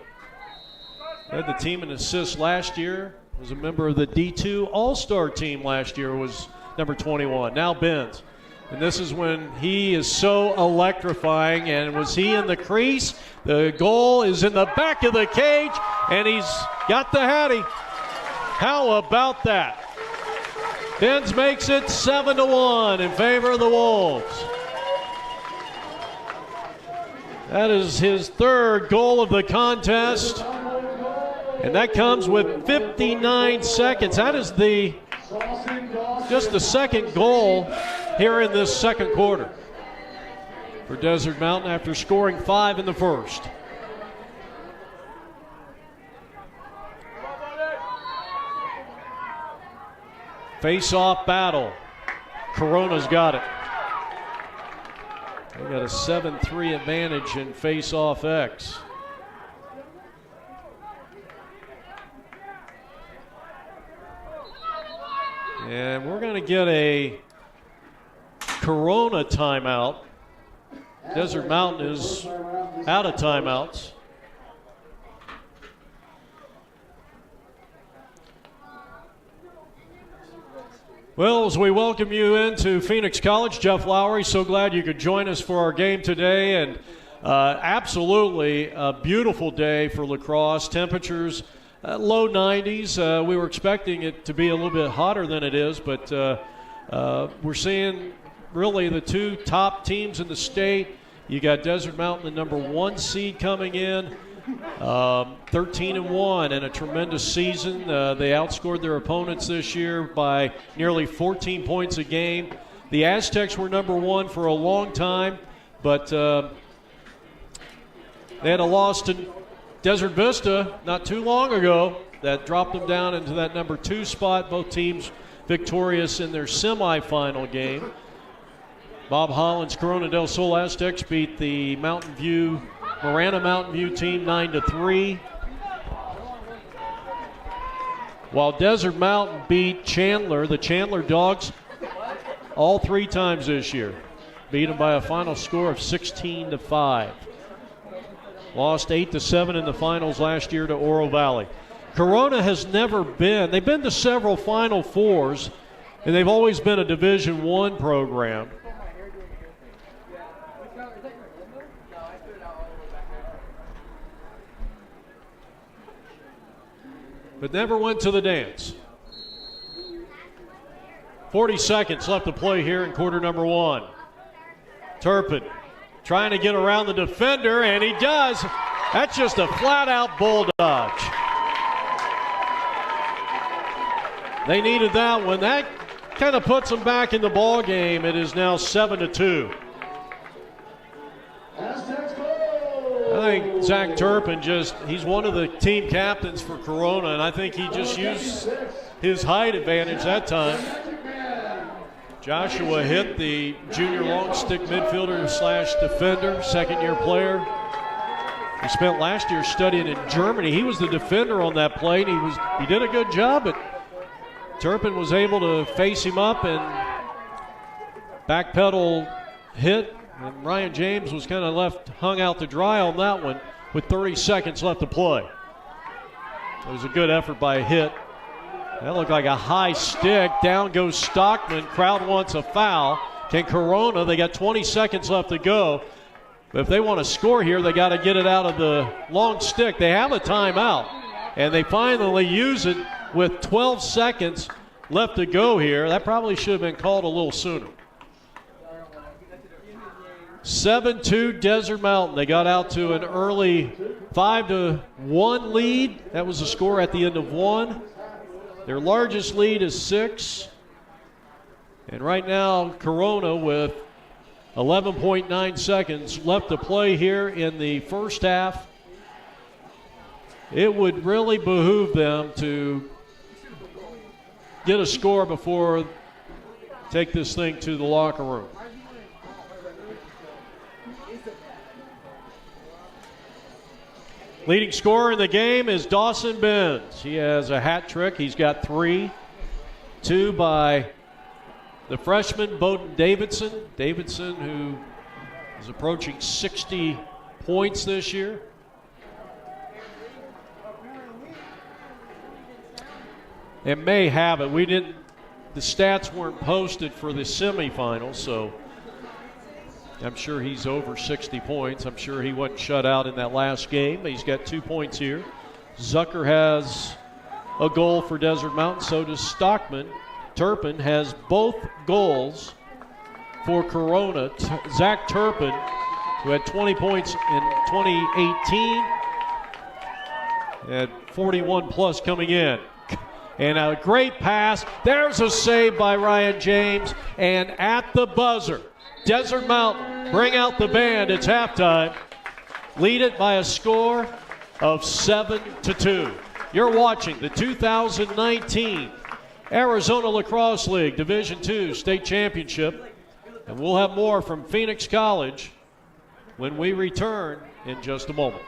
led the team in assists last year. Was a member of the D2 All-Star team last year. Was number 21. Now Benz. And this is when he is so electrifying. And was he in the crease? The goal is in the back of the cage, and he's got the Hattie. How about that? Benz makes it 7-1 in favor of the Wolves. That is his third goal of the contest. And that comes with 59 seconds. That is just the second goal here in this second quarter for Desert Mountain after scoring 5 in the first. Face-off battle. Corona's got it. They got a 7-3 advantage in face-off X. And we're going to get a Corona timeout. Desert Mountain is out of timeouts. Well, as we welcome you into Phoenix College, Jeff Lowery, so glad you could join us for our game today. And absolutely a beautiful day for lacrosse. Temperatures low 90s. We were expecting it to be a little bit hotter than it is, but we're seeing really the two top teams in the state. You got Desert Mountain, the number 1 seed, coming in, 13-1 and a tremendous season. They outscored their opponents this year by nearly 14 points a game. The Aztecs were number 1 for a long time, but they had a loss to Desert Vista not too long ago that dropped them down into that number 2 spot. Both teams victorious in their semifinal game. Bob Holland's Corona del Sol Aztecs beat the Marana Mountain View team 9-3. While Desert Mountain beat Chandler, the Chandler Dogs, all 3 times this year. Beat them by a final score of 16-5. Lost 8-7 in the finals last year to Oro Valley. Corona has never been, they've been to several Final Fours, and they've always been a Division I program. But never went to the dance. 40 seconds left to play here in quarter number 1. Turpin trying to get around the defender, and he does. That's just a flat-out bull dodge. They needed that one. That kind of puts them back in the ball game. It is now 7-2. I think Zach Turpin he's one of the team captains for Corona, and I think he just used his height advantage that time. Joshua hit the junior long stick midfielder / defender, second-year player. He spent last year studying in Germany. He was the defender on that play, and he did a good job, but Turpin was able to face him up and backpedal hit. And Ryan James was kind of hung out to dry on that one with 30 seconds left to play. It was a good effort by a hit. That looked like a high stick. Down goes Stockman. Crowd wants a foul. Can Corona? They got 20 seconds left to go. But if they want to score here, they got to get it out of the long stick. They have a timeout, and they finally use it with 12 seconds left to go here. That probably should have been called a little sooner. 7-2 Desert Mountain. They got out to an early 5-1 lead. That was the score at the end of 1. Their largest lead is 6. And right now, Corona with 11.9 seconds left to play here in the first half. It would really behoove them to get a score before take this thing to the locker room. Leading scorer in the game is Dawson Benz. He has a hat trick. He's got 3. 2 by the freshman, Bowden Davidson. Davidson, who is approaching 60 points this year. It may have it. The stats weren't posted for the semifinals, so I'm sure he's over 60 points. I'm sure he wasn't shut out in that last game. He's got 2 points here. Zucker has a goal for Desert Mountain. So does Stockman. Turpin has both goals for Corona. Zach Turpin, who had 20 points in 2018, had 41 plus coming in. And a great pass. There's a save by Ryan James. And at the buzzer, Desert Mountain, bring out the band. It's halftime. Lead it by a score of 7-2. You're watching the 2019 Arizona Lacrosse League Division II State Championship. And we'll have more from Phoenix College when we return in just a moment.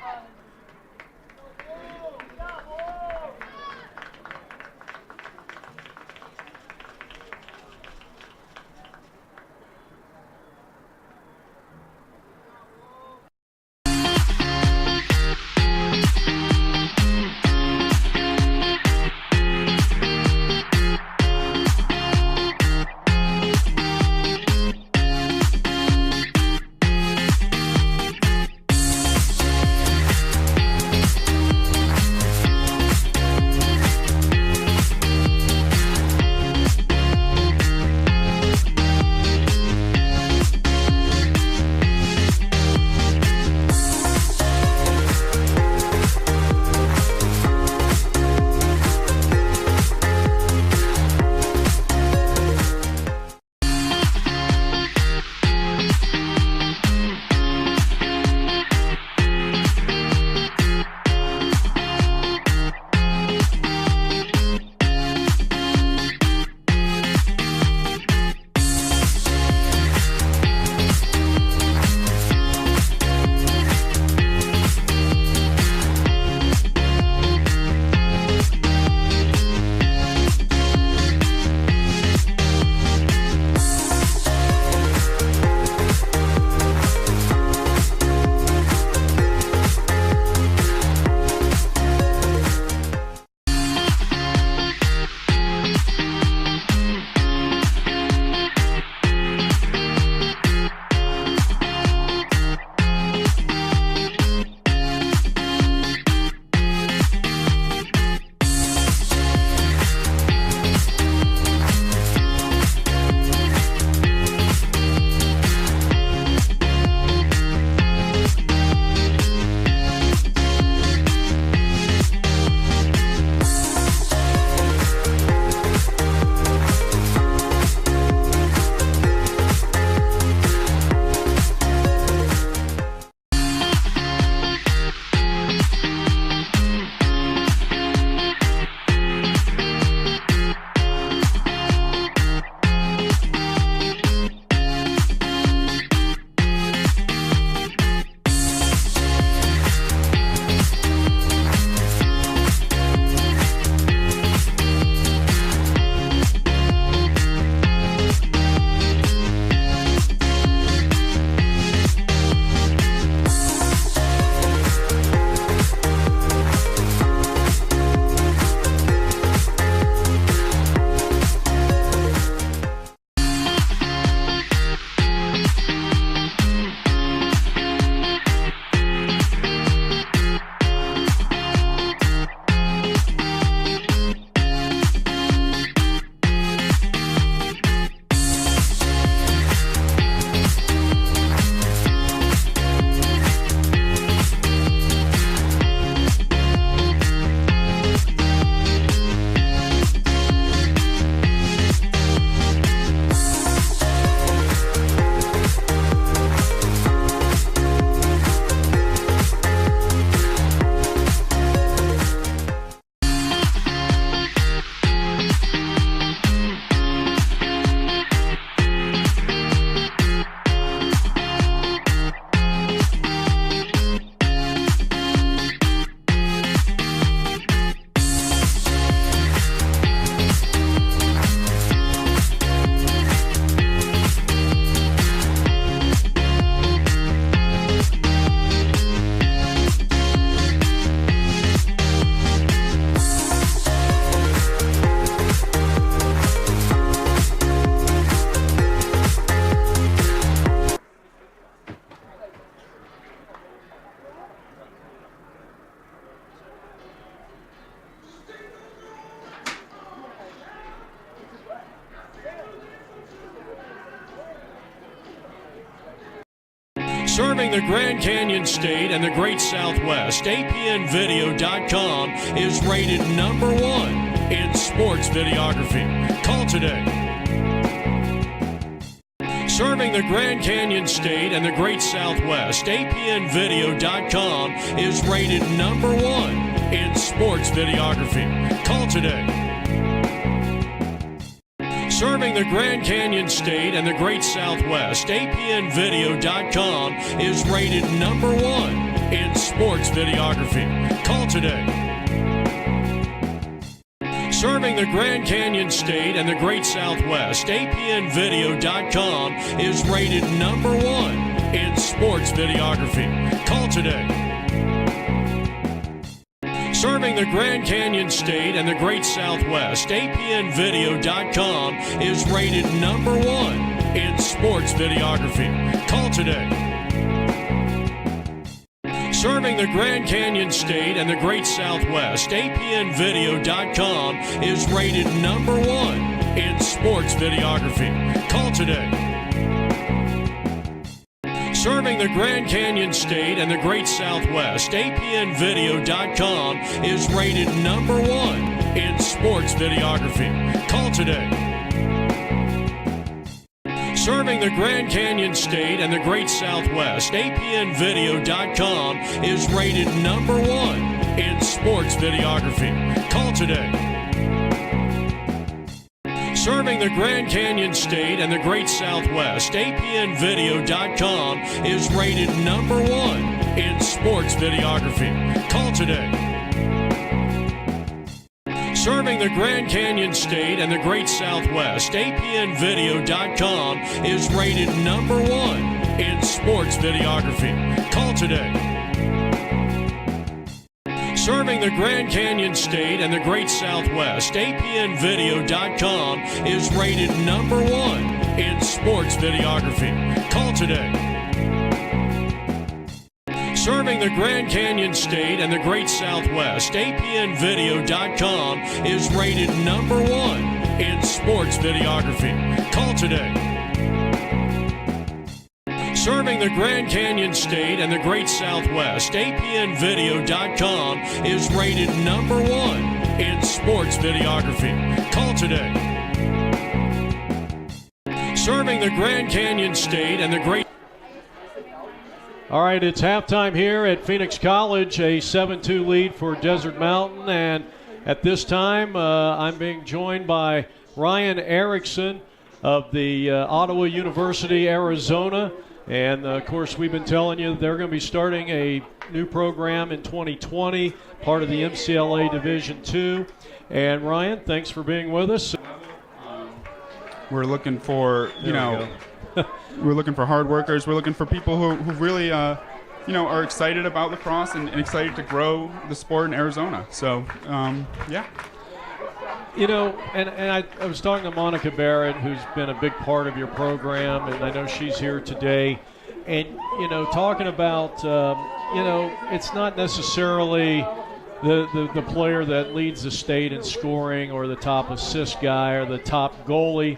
Serving the Grand Canyon State and the Great Southwest, APNvideo.com is rated #1 in sports videography. Call today. Serving the Grand Canyon State and the Great Southwest, APNvideo.com is rated #1 in sports videography. Call today. Serving the Grand Canyon State and the Great Southwest, APNvideo.com is rated #1 in sports videography. Call today. Serving the Grand Canyon State and the Great Southwest, APNvideo.com is rated #1 in sports videography. Call today. Serving the Grand Canyon State and the Great Southwest, APNvideo.com is rated #1 in sports videography. Call today. Serving the Grand Canyon State and the Great Southwest, APNvideo.com is rated #1 in sports videography. Call today. Serving the Grand Canyon State and the Great Southwest, APNvideo.com is rated #1 in sports videography. Call today. Serving the Grand Canyon State and the Great Southwest, APNvideo.com is rated #1 in sports videography. Call today. Serving the Grand Canyon State and the Great Southwest, APNvideo.com is rated #1 in sports videography. Call today. Serving the Grand Canyon State and the Great Southwest, APNvideo.com is rated #1 in sports videography. Call today. Serving the Grand Canyon State and the Great Southwest, APNvideo.com is rated #1 in sports videography. Call today. Serving the Grand Canyon State and the Great Southwest, APNvideo.com is rated #1 in sports videography. Call today. Serving the Grand Canyon State and the Great Southwest, APNvideo.com is rated #1 in sports videography. Call today. Serving the Grand Canyon State and the Great... All right, it's halftime here at Phoenix College, a 7-2 lead for Desert Mountain, and at this time I'm being joined by Ryan Erickson of the Ottawa University, Arizona, and of course we've been telling you they're going to be starting a new program in 2020, part of the MCLA Division II. And Ryan, thanks for being with us. We're looking for, we're looking for hard workers. We're looking for people who really, are excited about lacrosse and excited to grow the sport in Arizona. So, yeah. And I was talking to Monica Barrett, who's been a big part of your program, and I know she's here today. And, talking about, it's not necessarily the player that leads the state in scoring or the top assist guy or the top goalie.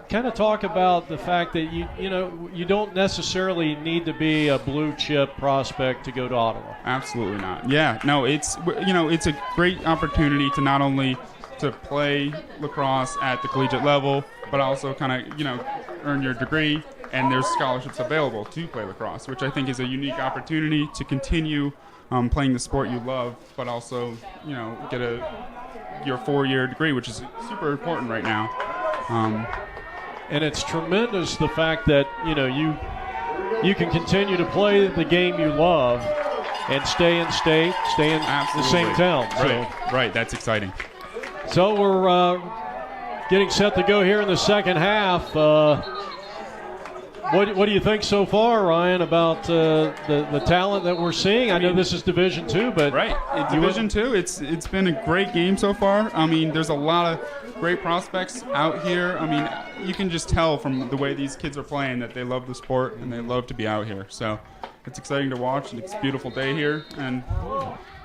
Kind of talk about the fact that you don't necessarily need to be a blue chip prospect to go to Ottawa. Absolutely not. Yeah, no, it's it's a great opportunity to not only to play lacrosse at the collegiate level, but also kind of earn your degree, and there's scholarships available to play lacrosse, which I think is a unique opportunity to continue playing the sport you love, but also get your 4-year degree, which is super important right now. And it's tremendous the fact that you can continue to play the game you love and stay in state, stay in Absolutely. the same town. Right. That's exciting. So we're getting set to go here in the second half. What do you think so far, Ryan, about the talent that we're seeing? I know this is Division II, but right, Division II. It's been a great game so far. I mean, there's a lot of great prospects out here. I mean, you can just tell from the way these kids are playing that they love the sport and they love to be out here. So it's exciting to watch, and it's a beautiful day here. And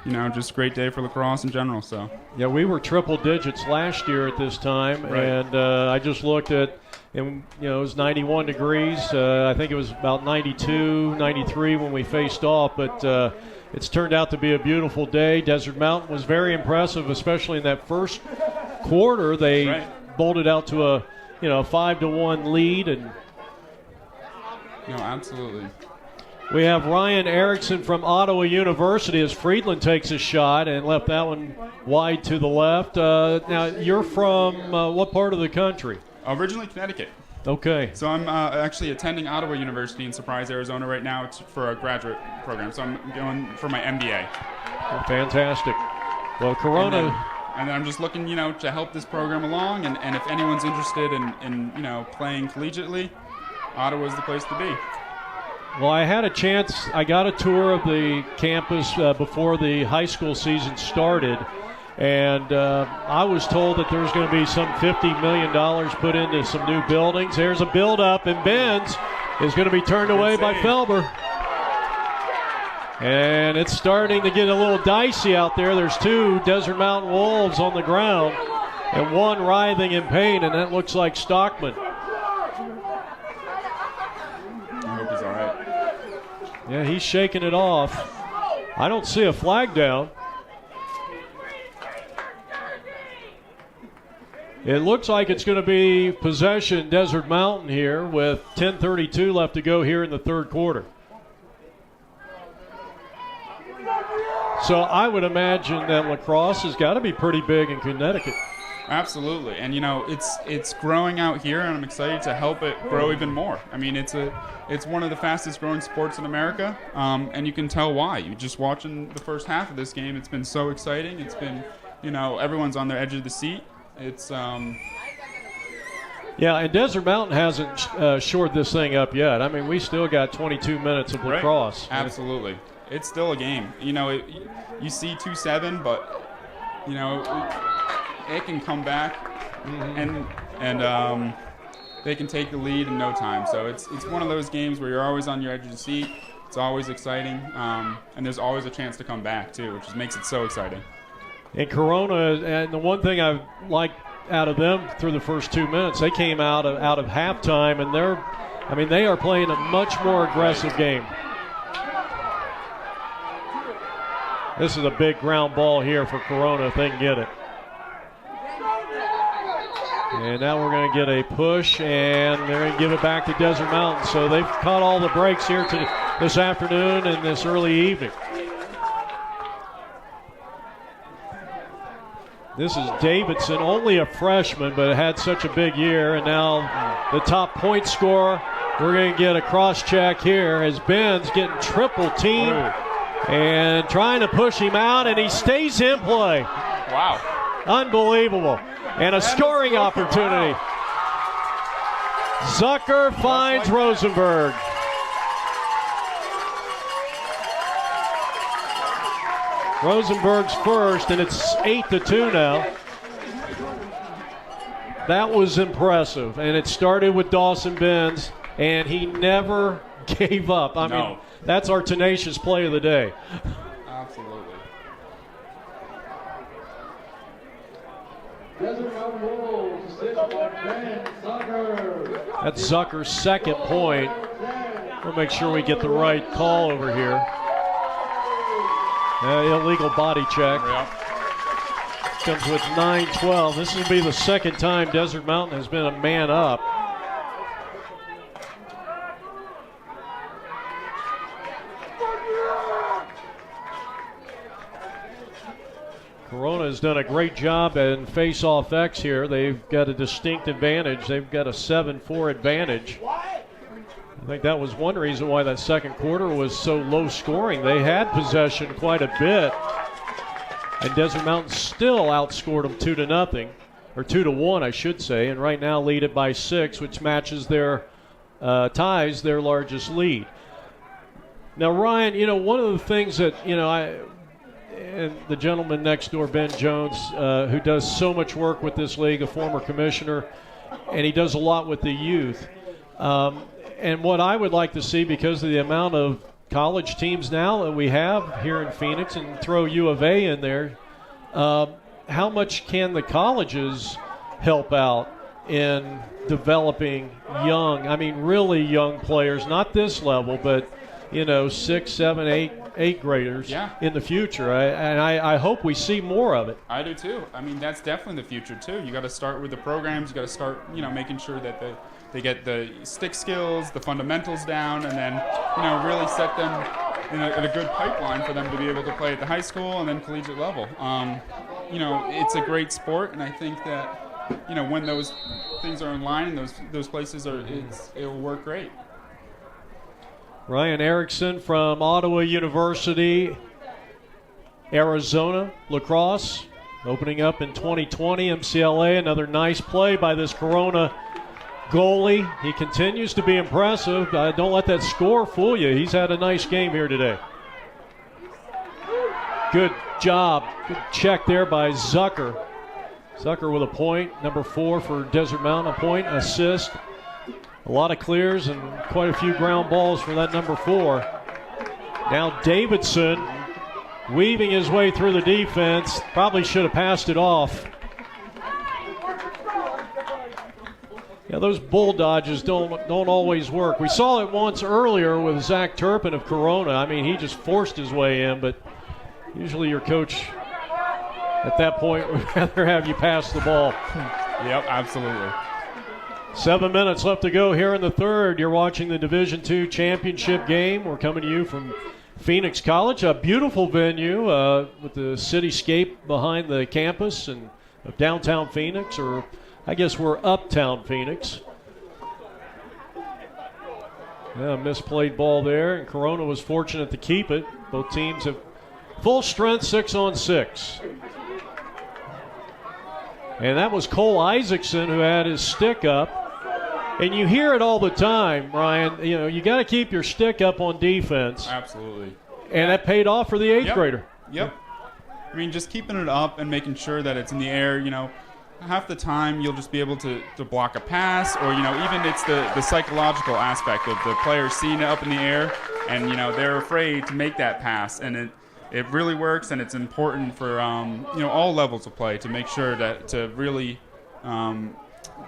just a great day for lacrosse in general. So Yeah, we were triple digits last year at this time, Right. and I just looked at, and it was 91 degrees. I think it was about 92, 93 when we faced off, but it's turned out to be a beautiful day. Desert Mountain was very impressive, especially in that first quarter. They Right. bolted out to a 5-1 lead, and no, absolutely. we have Ryan Erickson from Ottawa University as Friedland takes a shot and left that one wide to the left. Now, you're from what part of the country? Originally Connecticut. Okay. So I'm actually attending Ottawa University in Surprise, Arizona right now. It's for a graduate program. So I'm going for my MBA. Fantastic. Well, Corona. And then I'm just looking, to help this program along. And if anyone's interested in playing collegiately, Ottawa's the place to be. Well, I had a chance. I got a tour of the campus before the high school season started, and I was told that there's going to be some $50 million put into some new buildings. There's a build-up, and Benz is going to be turned away by Felber. And it's starting to get a little dicey out there. There's two Desert Mountain Wolves on the ground, and one writhing in pain, and that looks like Stockman. I hope he's all right. Yeah, he's shaking it off. I don't see a flag down. It looks like it's going to be possession Desert Mountain here with 10:32 left to go here in the third quarter. So I would imagine that lacrosse has got to be pretty big in Connecticut. Absolutely, and it's growing out here, and I'm excited to help it grow even more. I mean, it's one of the fastest growing sports in America, and you can tell why. You just watching the first half of this game, it's been so exciting. It's been, everyone's on their edge of the seat. It's Yeah, and Desert Mountain hasn't shored this thing up yet. I mean, we still got 22 minutes of lacrosse. Right. Absolutely, it's still a game. You see 2-7, but it can come back, and they can take the lead in no time. So it's one of those games where you're always on your edge of the seat. It's always exciting, and there's always a chance to come back too, which just makes it so exciting. And Corona, and the one thing I liked out of them through the first 2 minutes, they came out of halftime, and they are playing a much more aggressive game. This is a big ground ball here for Corona if they can get it. And now we're going to get a push, and they're going to give it back to Desert Mountain. So they've caught all the breaks here this afternoon and this early evening. This is Davidson, only a freshman, but had such a big year. And now the top point scorer. We're going to get a cross check here as Ben's getting triple teamed and trying to push him out, and he stays in play. Wow. Unbelievable. And a scoring opportunity. Zucker finds Rosenberg. Rosenberg's first, and it's 8-2 now. That was impressive, and it started with Dawson Benz, and he never gave up. I mean, that's our tenacious play of the day. Absolutely. That's Zucker's second point. We'll make sure we get the right call over here. Illegal body check. Yep. Comes with 9-12. This will be the second time Desert Mountain has been a man up. Corona has done a great job in face-off X here. They've got a distinct advantage. They've got a 7-4 advantage. I think that was one reason why that second quarter was so low scoring. They had possession quite a bit, and Desert Mountain still outscored them 2-0, or 2-1, I should say, and right now lead it by 6, which matches ties their largest lead. Now, Ryan, one of the things that, and the gentleman next door, Ben Jones, who does so much work with this league, a former commissioner, and he does a lot with the youth. And what I would like to see, because of the amount of college teams now that we have here in Phoenix and throw U of A in there. How much can the colleges help out in developing really young players, not this level, but, 6, 7, 8 graders in the future? I hope we see more of it. I do too. I mean, that's definitely the future too. You got to start with the programs. You got to start, making sure that they get the stick skills, the fundamentals down, and then, really set them in a good pipeline for them to be able to play at the high school and then collegiate level. It's a great sport, and I think that, when those things are in line and those places it'll work great. Ryan Erickson from Ottawa University, Arizona lacrosse, opening up in 2020. MCLA, another nice play by this Corona goalie. He continues to be impressive. Don't let that score fool you. He's had a nice game here today. Good job. Good check there by Zucker. Zucker with a point. Number 4 for Desert Mountain, a point, assist. A lot of clears and quite a few ground balls for that number 4. Now Davidson weaving his way through the defense. Probably should have passed it off. Yeah, those bull dodges don't always work. We saw it once earlier with Zach Turpin of Corona. I mean, he just forced his way in, but usually your coach at that point would rather have you pass the ball. Yep, absolutely. 7 minutes left to go here in the third. You're watching the Division II championship game. We're coming to you from Phoenix College, a beautiful venue with the cityscape behind the campus and of downtown Phoenix, or I guess we're uptown Phoenix. Yeah, misplayed ball there, and Corona was fortunate to keep it. Both teams have full strength 6-on-6. And that was Cole Isaacson who had his stick up. And you hear it all the time, Ryan. You got to keep your stick up on defense. Absolutely. And that paid off for the 8th grader. Yep. I mean, just keeping it up and making sure that it's in the air, half the time you'll just be able to block a pass, or, even it's the psychological aspect of the players seeing it up in the air and, they're afraid to make that pass. And it really works, and it's important for, all levels of play to make sure that to really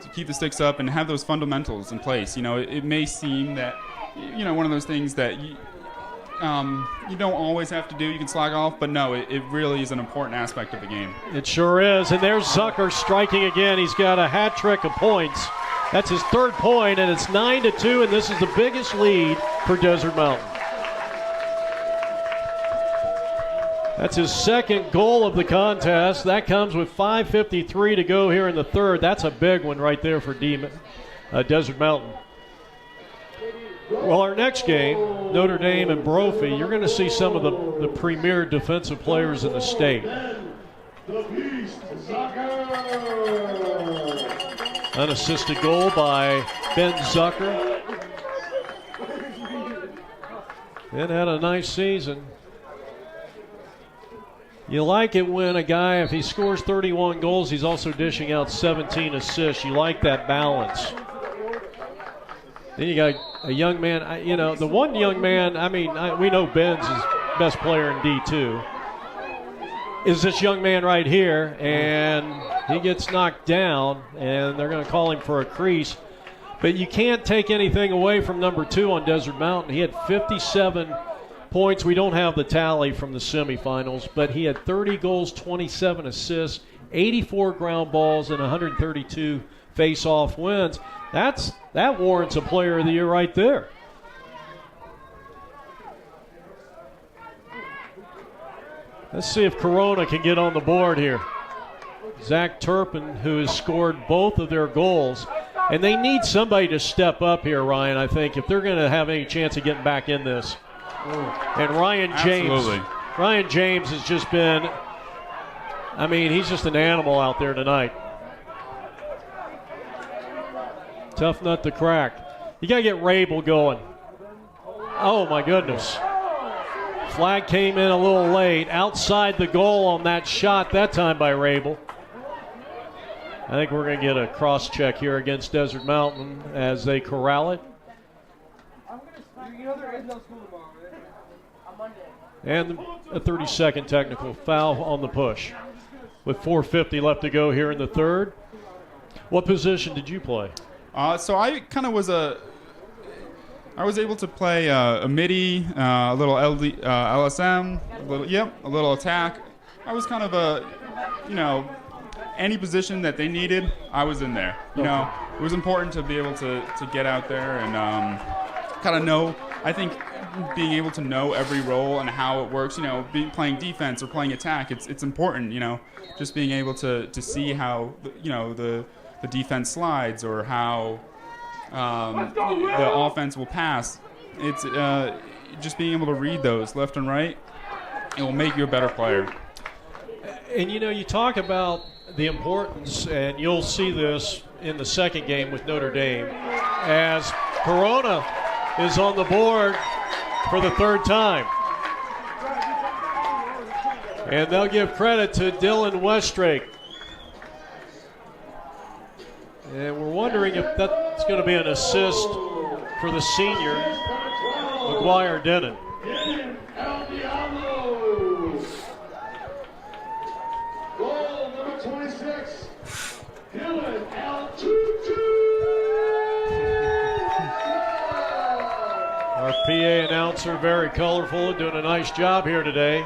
to keep the sticks up and have those fundamentals in place. It may seem that, one of those things that you don't always have to do. You can slack off, but no, it really is an important aspect of the game. It sure is. And there's Zucker striking again. He's got a hat trick of points. That's his 3rd point, and it's 9-2, and this is the biggest lead for Desert Mountain. That's his 2nd goal of the contest. That comes with 5:53 to go here in the third. That's a big one right there for Desert Mountain. Well, our next game, Notre Dame and Brophy, you're going to see some of the premier defensive players in the state. Unassisted goal by Ben Zucker. Ben had a nice season. You like it when a guy, if he scores 31 goals, he's also dishing out 17 assists. You like that balance. Then you got a young man, the one young man, we know Ben's his best player in D2, is this young man right here, and he gets knocked down, and they're going to call him for a crease. But you can't take anything away from number 2 on Desert Mountain. He had 57 points. We don't have the tally from the semifinals, but he had 30 goals, 27 assists, 84 ground balls, and 132 face-off wins. That warrants a Player of the Year right there. Let's see if Corona can get on the board here. Zach Turpin, who has scored both of their goals. And they need somebody to step up here, Ryan, I think, if they're going to have any chance of getting back in this. And Ryan James. Absolutely. Ryan James has just been, he's just an animal out there tonight. Tough nut to crack. You got to get Rabel going. Oh, my goodness. Flag came in a little late. Outside the goal on that shot that time by Rabel. I think we're going to get a cross-check here against Desert Mountain as they corral it. And a 30-second technical foul on the push. With 4:50 left to go here in the third. What position did you play? So I kind of was I was able to play a midi, a little LSM, a little attack. I was kind of any position that they needed, I was in there. You know, it was important to be able to get out there and kind of know. I think being able to know every role and how it works. You know, playing defense or playing attack, it's important. You know, just being able to see how the defense slides or how the offense will pass. It's just being able to read those left and right. It will make you a better player. And you talk about the importance, and you'll see this in the second game with Notre Dame, as Corona is on the board for the third time. And they'll give credit to Dylan Westrake. And we're wondering if that's going to be an assist for the senior, McGuire Denon. Goal number 26, Dylan Our PA announcer, very colorful, doing a nice job here today.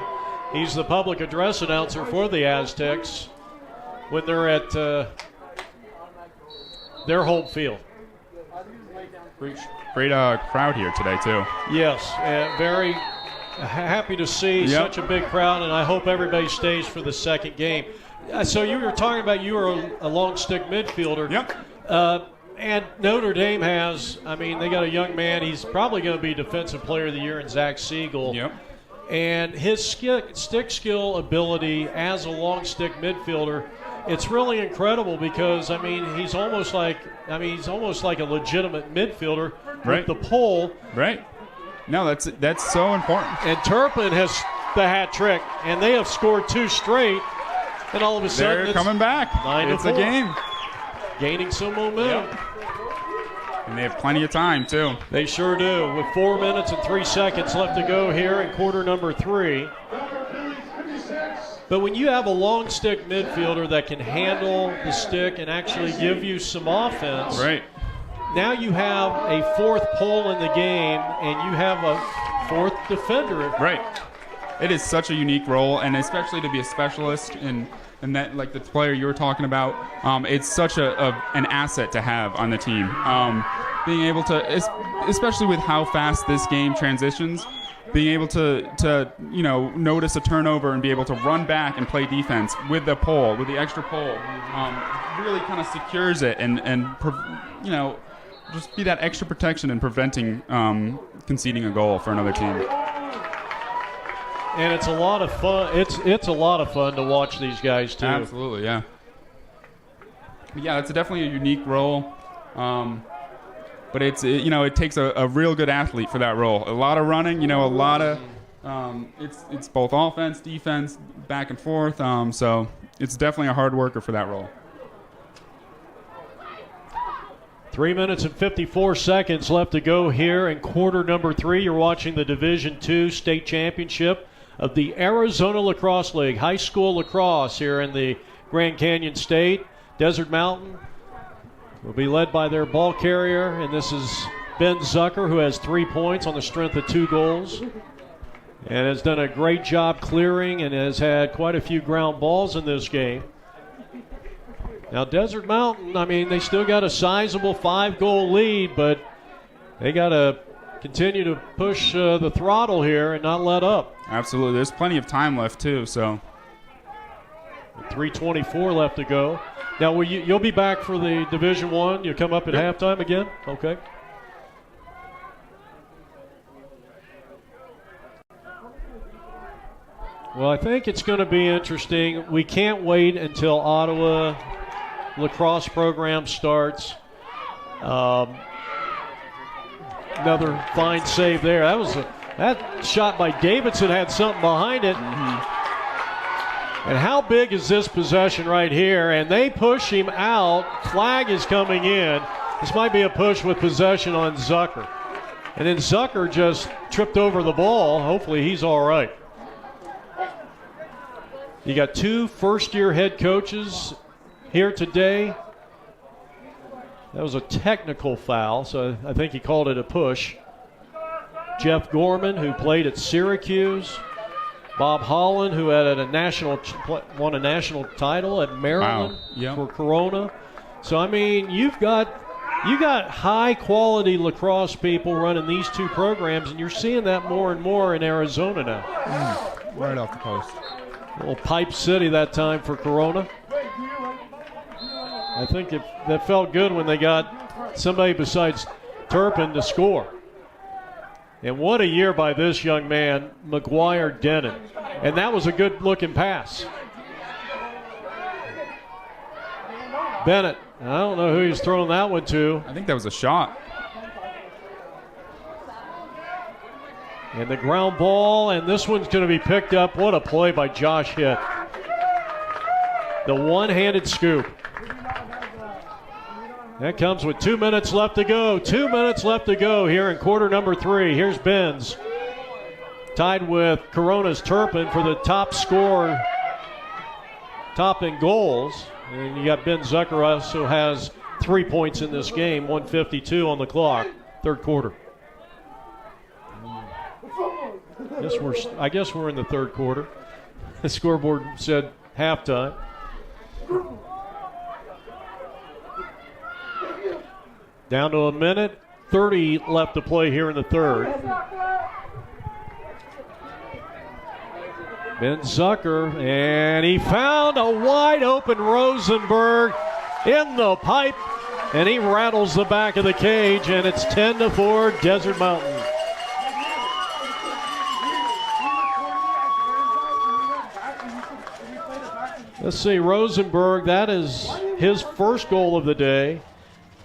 He's the public address announcer for the Aztecs when they're at their home field. Great crowd here today, too. Yes, very happy to see such a big crowd, and I hope everybody stays for the second game. So you were talking about you were a long stick midfielder. Yep. And Notre Dame has, they got a young man. He's probably going to be Defensive Player of the Year in Zach Siegel. Yep. And his stick skill ability as a long stick midfielder, it's really incredible because he's almost like a legitimate midfielder with the pole. Right. No, that's so important. And Turpin has the hat trick, and they have scored 2 straight. And all of a sudden, they're coming back. 9-4. It's a game. Gaining some momentum. Yep. And they have plenty of time, too. They sure do. With 4 minutes and 3 seconds left to go here in quarter number 3. But when you have a long stick midfielder that can handle the stick and actually give you some offense, right? Now you have a 4th pole in the game, and you have a 4th defender. Right. It is such a unique role, and especially to be a specialist in that, like the player you were talking about, it's such an asset to have on the team. Being able to, especially with how fast this game transitions, being able to notice a turnover and be able to run back and play defense with the pole, with the extra pole, really kind of secures it and just be that extra protection in preventing conceding a goal for another team. And it's a lot of fun. It's a lot of fun to watch these guys too. Absolutely, yeah. Yeah, it's definitely a unique role. But it takes a real good athlete for that role. A lot of running, a lot of it's both offense, defense, back and forth. So it's definitely a hard worker for that role. 3 minutes and 54 seconds left to go here in quarter number 3. You're watching the Division II state championship of the Arizona Lacrosse League, high school lacrosse here in the Grand Canyon State. Desert Mountain will be led by their ball carrier, and this is Ben Zucker, who has 3 points on the strength of 2 goals and has done a great job clearing and has had quite a few ground balls in this game. Now, Desert Mountain, they still got a sizable 5-goal lead, but they got to continue to push the throttle here and not let up. Absolutely. There's plenty of time left, too, so. 3:24 left to go. Now, you'll be back for the Division I? You'll come up at halftime again? Okay. Well, I think it's going to be interesting. We can't wait until Ottawa lacrosse program starts. Another fine save there. That shot by Davidson had something behind it. Mm-hmm. And how big is this possession right here? And they push him out. Flag is coming in. This might be a push with possession on Zucker. And then Zucker just tripped over the ball. Hopefully he's all right. You got 2 first-year head coaches here today. That was a technical foul, so I think he called it a push. Jeff Gorman, who played at Syracuse. Bob Holland, who had won a national title at Maryland for Corona. So, I mean, you got high-quality lacrosse people running these 2 programs, and you're seeing that more and more in Arizona now. Right off the coast. Little Pipe City that time for Corona. I think that felt good when they got somebody besides Turpin to score. And what a year by this young man, McGuire Denon. And that was a good-looking pass. Bennett, I don't know who he's throwing that one to. I think that was a shot. And the ground ball, and this one's going to be picked up. What a play by Josh Hitt. The one-handed scoop. That comes with 2 minutes left to go. 2 minutes left to go here in quarter number 3. Here's Benz, tied with Corona's Turpin for the top scorer, top in goals. And you got Ben Zucker also has 3 points in this game, 1:52 on the clock, third quarter. I guess we're in the third quarter. The scoreboard said halftime. Down to a minute, 30 left to play here in the third. Ben Zucker, and he found a wide open Rosenberg in the pipe, and he rattles the back of the cage, and it's 10-4 Desert Mountain. Let's see, Rosenberg, that is his first goal of the day.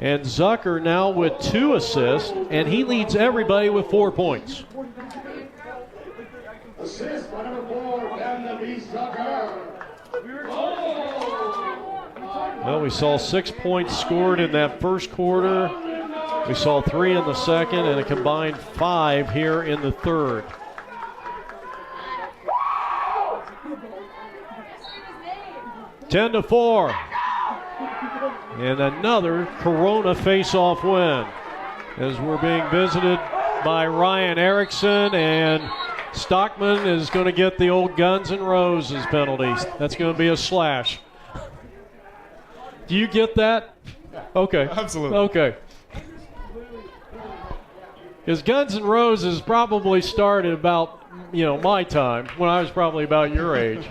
And Zucker now with 2 assists, and he leads everybody with 4 points. Assist by number 4, Ben Zucker. Well, we saw 6 points scored in that first quarter. We saw 3 in the second, and a combined 5 here in the third. Ten to 4. And another Corona face-off win as we're being visited by Ryan Erickson, and Stockman is going to get the old Guns N' Roses penalties. That's going to be a slash. Do you get that? Okay. Absolutely. Okay. Because Guns N' Roses probably started about, my time, when I was probably about your age.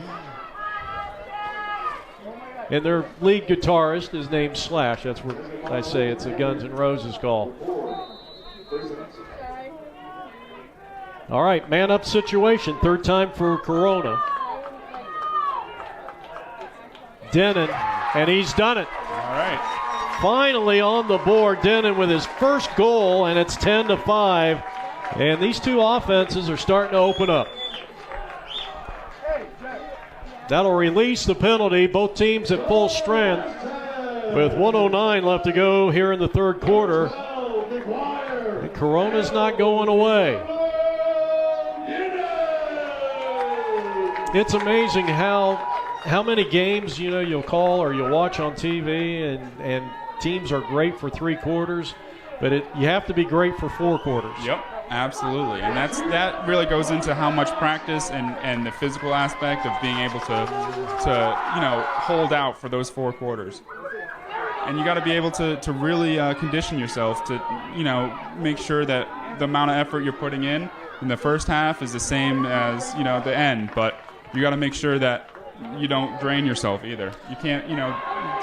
And their lead guitarist is named Slash. That's what I say. It's a Guns N' Roses call. All right, man-up situation. Third time for Corona. Denon, and he's done it. All right. Finally on the board, Denon with his first goal, and it's 10-5. And these 2 offenses are starting to open up. That'll release the penalty. Both teams at full strength with 1:09 left to go here in the third quarter. And Corona's not going away. It's amazing how many games you'll call or you'll watch on TV, and teams are great for 3 quarters, but you have to be great for 4 quarters. Yep. Absolutely, and that really goes into how much practice and the physical aspect of being able to hold out for those 4 quarters. And you got to be able to really condition yourself to make sure that the amount of effort you're putting in the first half is the same as the end, but you got to make sure that you don't drain yourself either. You can't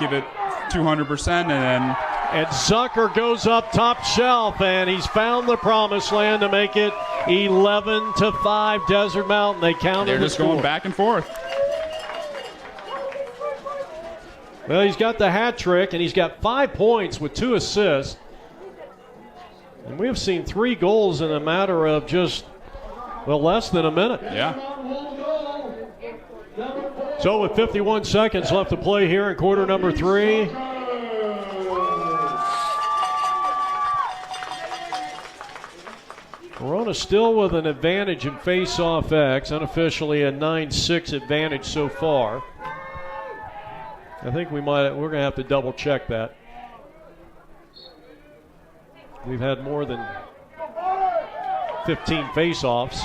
give it 200% and then. And Zucker goes up top shelf, and he's found the promised land to make it 11-5 Desert Mountain. They counted. They're just going back and forth. Well, he's got the hat trick, and he's got 5 points with 2 assists. And we have seen 3 goals in a matter of just, less than a minute. Yeah. So with 51 seconds left to play here in quarter number 3. Corona still with an advantage in face-off X, unofficially a 9-6 advantage so far. I think we're going to have to double check that. We've had more than 15 face-offs.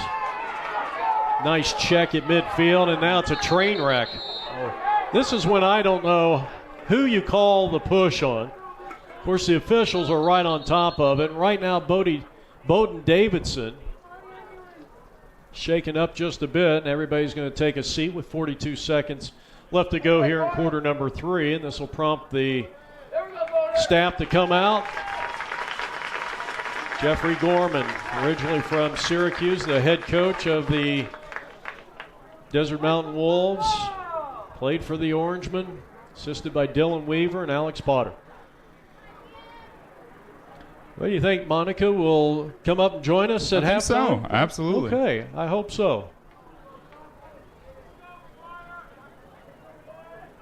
Nice check at midfield, and now it's a train wreck. This is when I don't know who you call the push on. Of course, the officials are right on top of it. Right now, Bowden Davidson shaking up just a bit, and everybody's going to take a seat with 42 seconds left to go here in quarter number 3, and this will prompt the staff to come out. Jeffrey Gorman, originally from Syracuse, the head coach of the Desert Mountain Wolves, played for the Orangemen, assisted by Dylan Weaver and Alex Potter. What do you think, Monica will come up and join us at halftime? So, absolutely. Okay, I hope so.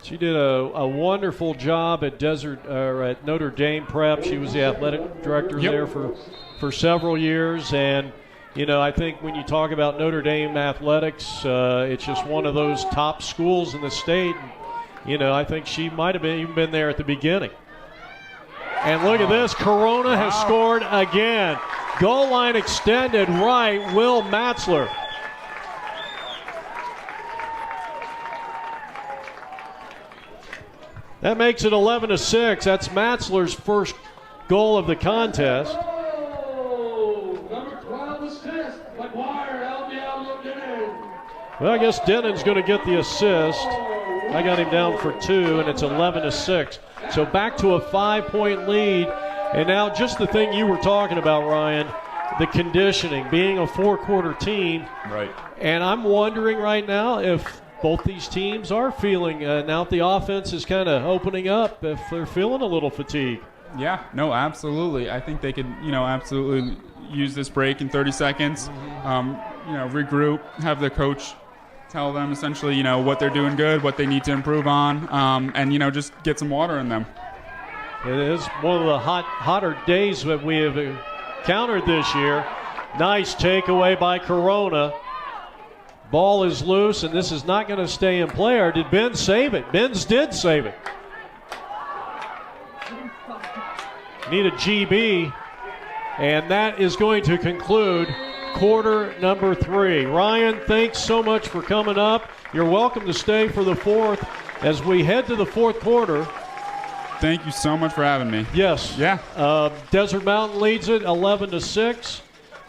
She did a wonderful job at at Notre Dame Prep. She was the athletic director there for several years, and you know, I think when you talk about Notre Dame athletics, it's just one of those top schools in the state. You know, I think she might have even been there at the beginning. And look at this, Corona has scored again. Goal line extended right, Will Matzler. That makes it 11-6. That's Matzler's first goal of the contest. Number 12 assist. McGuire, LBL Denon. Well, I guess Denon's going to get the assist. I got him down for 2, and it's 11-6. So back to a 5-point lead. And now just the thing you were talking about, Ryan, the conditioning, being a 4-quarter team. Right. And I'm wondering right now if both these teams are feeling, now that the offense is kind of opening up, if they're feeling a little fatigue. Yeah, no, absolutely. I think they could, absolutely use this break in 30 seconds, regroup, have the coach tell them essentially, what they're doing good, what they need to improve on, and, just get some water in them. It is one of the hotter days that we have encountered this year. Nice takeaway by Corona. Ball is loose, and this is not going to stay in play. Or did Ben save it? Benz did save it. Need a GB, and that is going to conclude quarter number 3. Ryan, thanks so much for coming up. You're welcome to stay for the 4th as we head to the 4th quarter. Thank you so much for having me. Yes. Yeah. Desert Mountain leads it 11-6,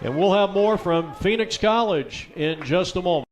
and we'll have more from Phoenix College in just a moment.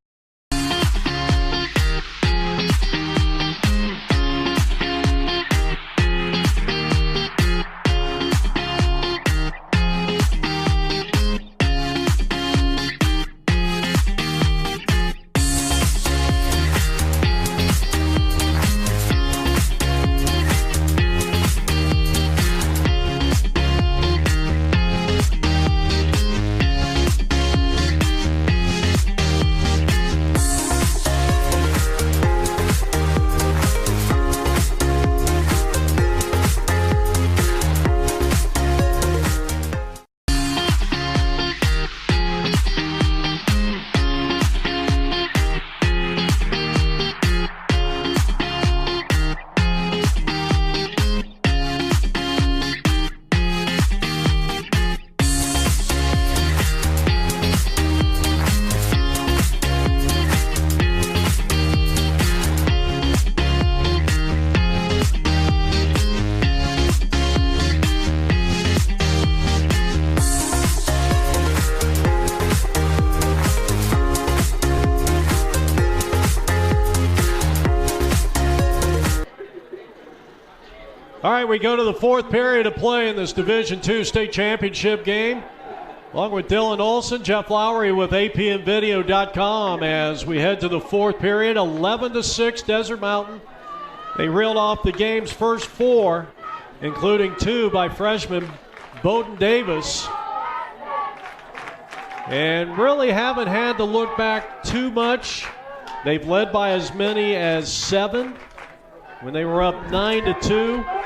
All right, we go to the 4th period of play in this Division II state championship game. Along with Dylan Olson, Jeff Lowery with APMvideo.com as we head to the 4th period, 11-6 Desert Mountain. They reeled off the game's first 4, including 2 by freshman Bowden Davis. And really haven't had to look back too much. They've led by as many as 7 when they were up 9-2.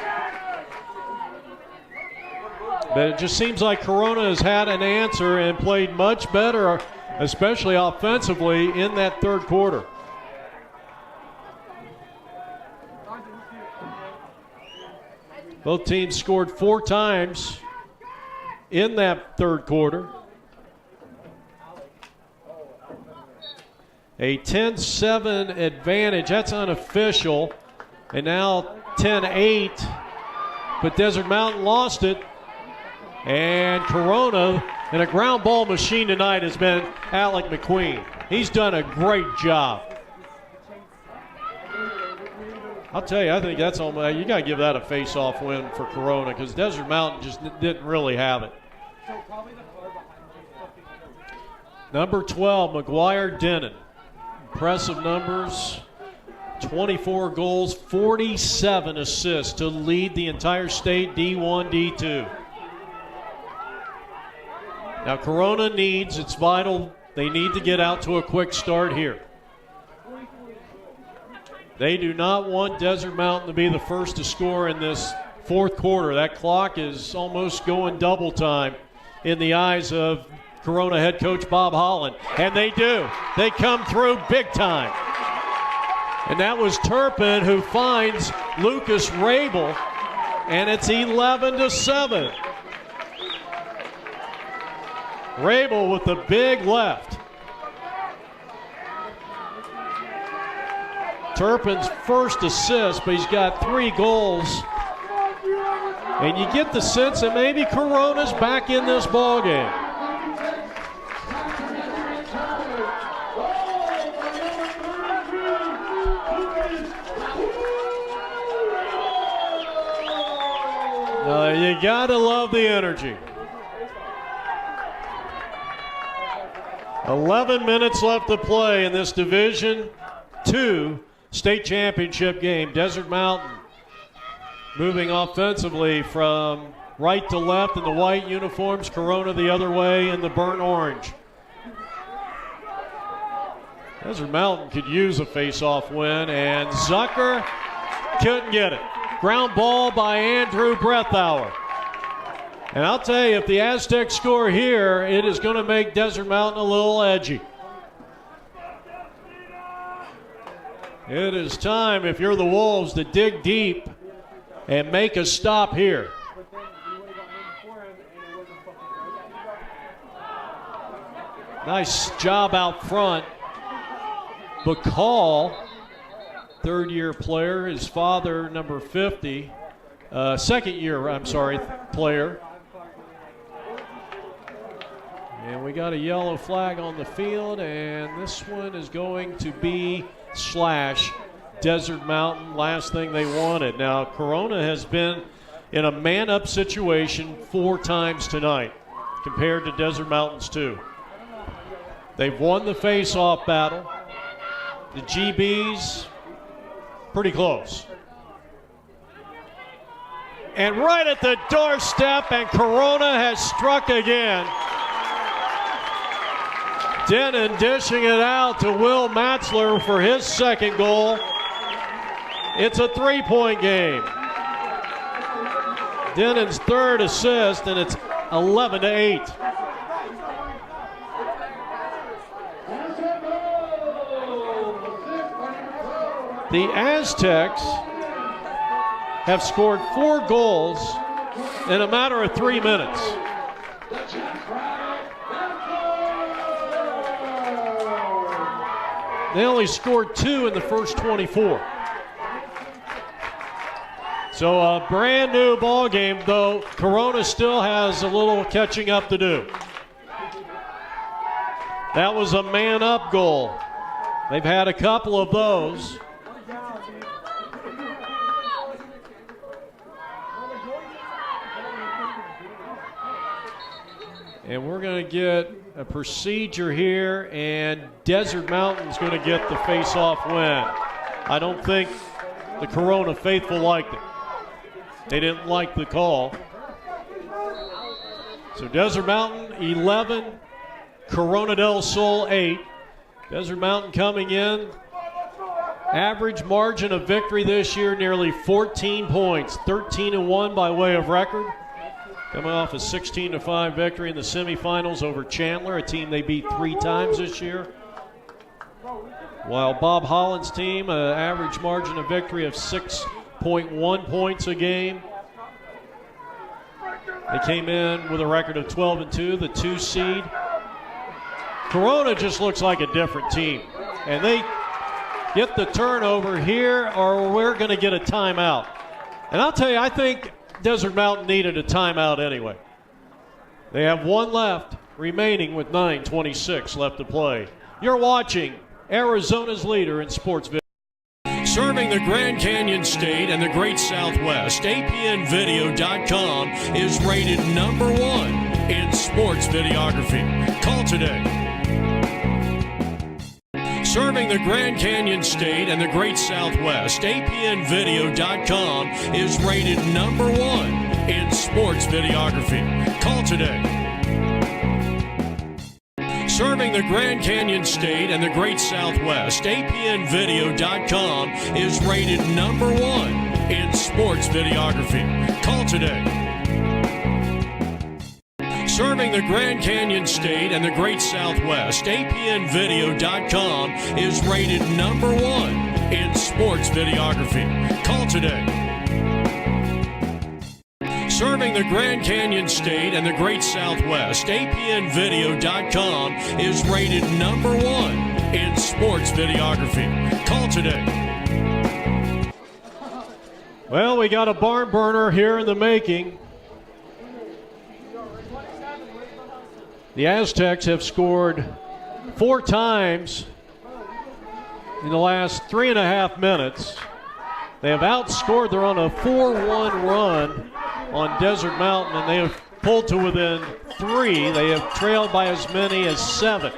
But it just seems like Corona has had an answer and played much better, especially offensively, in that third quarter. Both teams scored 4 times in that third quarter. A 10-7 advantage. That's unofficial. And now 10-8. But Desert Mountain lost it. And Corona, and a ground ball machine tonight has been Alec McQueen. He's done a great job. I'll tell you, I think that's almost, you got to give that a face-off win for Corona because Desert Mountain just didn't really have it. Number 12, McGuire Denon. Impressive numbers, 24 goals, 47 assists to lead the entire state D1, D2. Now Corona needs, it's vital, they need to get out to a quick start here. They do not want Desert Mountain to be the first to score in this fourth quarter. That clock is almost going double time in the eyes of Corona head coach Bob Holland. And they do. They come through big time. And that was Turpin who finds Lucas Rabel, and it's 11-7. Rabel with the big left. Turpin's first assist, but he's got 3 goals. And you get the sense that maybe Corona's back in this ballgame. You gotta love the energy. 11 minutes left to play in this Division II state championship game. Desert Mountain moving offensively from right to left in the white uniforms. Corona the other way in the burnt orange. Desert Mountain could use a face-off win, and Zucker couldn't get it. Ground ball by Andrew Breathauer. And I'll tell you, if the Aztecs score here, it is going to make Desert Mountain a little edgy. It is time, if you're the Wolves, to dig deep and make a stop here. Nice job out front. Bacall, third-year player. His father, number 50, second-year, player. And we got a yellow flag on the field, and this one is going to be slash Desert Mountain. Last thing they wanted. Now, Corona has been in a man-up situation 4 times tonight compared to Desert Mountain's 2. They've won the face-off battle. The GBs, pretty close. And right at the doorstep, and Corona has struck again. Denon dishing it out to Will Matzler for his second goal. It's a 3-point game. Denon's third assist, and it's 11-8. The Aztecs have scored 4 goals in a matter of 3 minutes. They only scored 2 in the first 24. So a brand new ball game, though Corona still has a little catching up to do. That was a man-up goal. They've had a couple of those. And we're going to get a procedure here, and Desert Mountain's going to get the face-off win. I don't think the Corona faithful liked it. They didn't like the call. So Desert Mountain 11, Corona del Sol 8. Desert Mountain coming in. Average margin of victory this year, nearly 14 points. 13-1 by way of record. Coming off a 16-5 victory in the semifinals over Chandler, a team they beat 3 times this year. While Bob Holland's team, an average margin of victory of 6.1 points a game. They came in with a record of 12-2, the 2 seed. Corona just looks like a different team. And they get the turnover here, or we're going to get a timeout. And I'll tell you, I think Desert Mountain needed a timeout anyway. They have 1 left remaining with 9:26 left to play. You're watching Arizona's leader in sports video. Serving the Grand Canyon State and the Great Southwest, APNvideo.com is rated #1 in sports videography. Call today. Serving the Grand Canyon State and the Great Southwest, APNvideo.com is rated #1 in sports videography. Call today. Serving the Grand Canyon State and the Great Southwest, APNvideo.com is rated #1 in sports videography. Call today. Serving the Grand Canyon State and the Great Southwest, APNvideo.com is rated #1 in sports videography. Call today. Serving the Grand Canyon State and the Great Southwest, APNvideo.com is rated #1 in sports videography. Call today. Well, we got a barn burner here in the making. The Aztecs have scored 4 times in the last 3.5 minutes. They have outscored. They're on a 4-1 run on Desert Mountain, and they have pulled to within 3. They have trailed by as many as 7.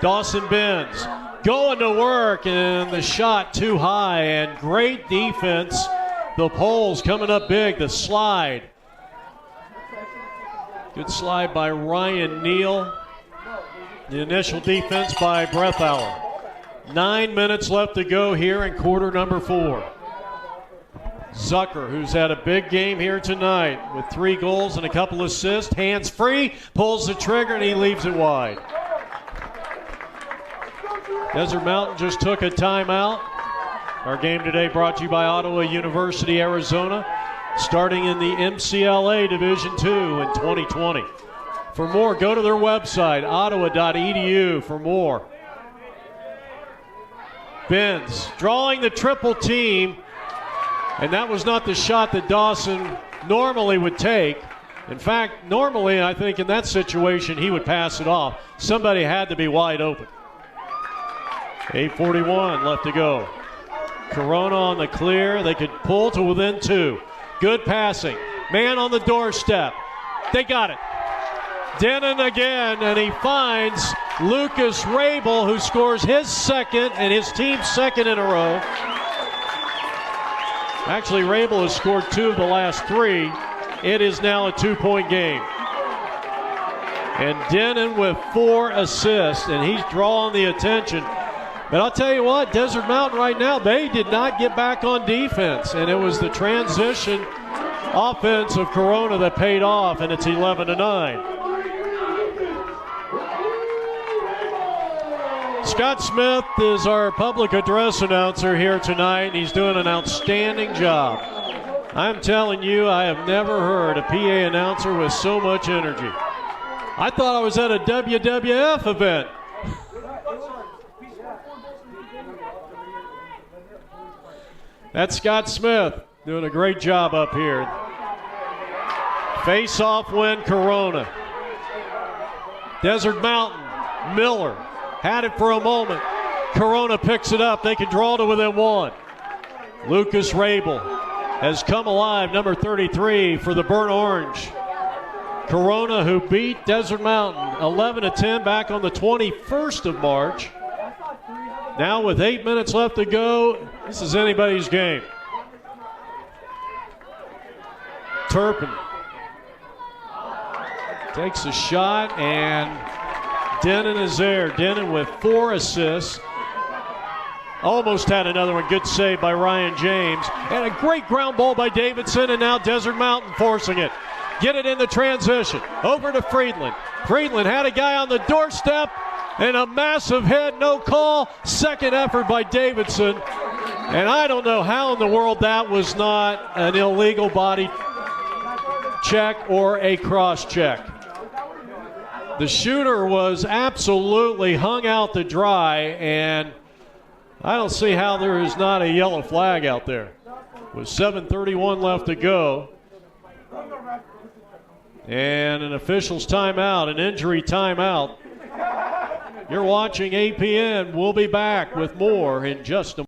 Dawson Benz going to work, and the shot too high, and great defense. The poles coming up big, the slide. Good slide by Ryan Neal. The initial defense by Breathauer. 9 minutes left to go here in quarter number 4. Zucker, who's had a big game here tonight with 3 goals and a couple assists, hands free, pulls the trigger, and he leaves it wide. Desert Mountain just took a timeout. Our game today brought to you by Ottawa University, Arizona, starting in the MCLA Division II in 2020. For more, go to their website, ottawa.edu, for more. Benz drawing the triple team, and that was not the shot that Dawson normally would take. In fact, normally I think in that situation he would pass it off. Somebody had to be wide open. 8:41 left to go. Corona on the clear. They could pull to within 2. Good passing. Man on the doorstep. They got it. Denon again, and he finds Lucas Rabel, who scores his second and his team's second in a row. Actually, Rabel has scored 2 of the last 3. It is now a 2-point game. And Denon with 4 assists, and he's drawing the attention. But I'll tell you what, Desert Mountain right now, they did not get back on defense, and it was the transition offense of Corona that paid off, and it's 11-9. Scott Smith is our public address announcer here tonight. He's doing an outstanding job. I'm telling you, I have never heard a PA announcer with so much energy. I thought I was at a WWF event. That's Scott Smith doing a great job up here. Face-off win, Corona. Desert Mountain, Miller had it for a moment. Corona picks it up. They can draw to within 1. Lucas Rabel has come alive, number 33 for the Burnt Orange. Corona, who beat Desert Mountain 11-10 back on the 21st of March. Now with 8 minutes left to go, this is anybody's game. Turpin takes a shot, and Denon is there. Denon with 4 assists. Almost had another one. Good save by Ryan James. And a great ground ball by Davidson, and now Desert Mountain forcing it. get it in the transition. Over to Friedland. Friedland had a guy on the doorstep and a massive head, no call. Second effort by Davidson. And I don't know how in the world that was not an illegal body check or a cross check. The shooter was absolutely hung out to dry, and I don't see how there is not a yellow flag out there. With 7:31 left to go. And an official's timeout, an injury timeout. You're watching APN. We'll be back with more in just a moment.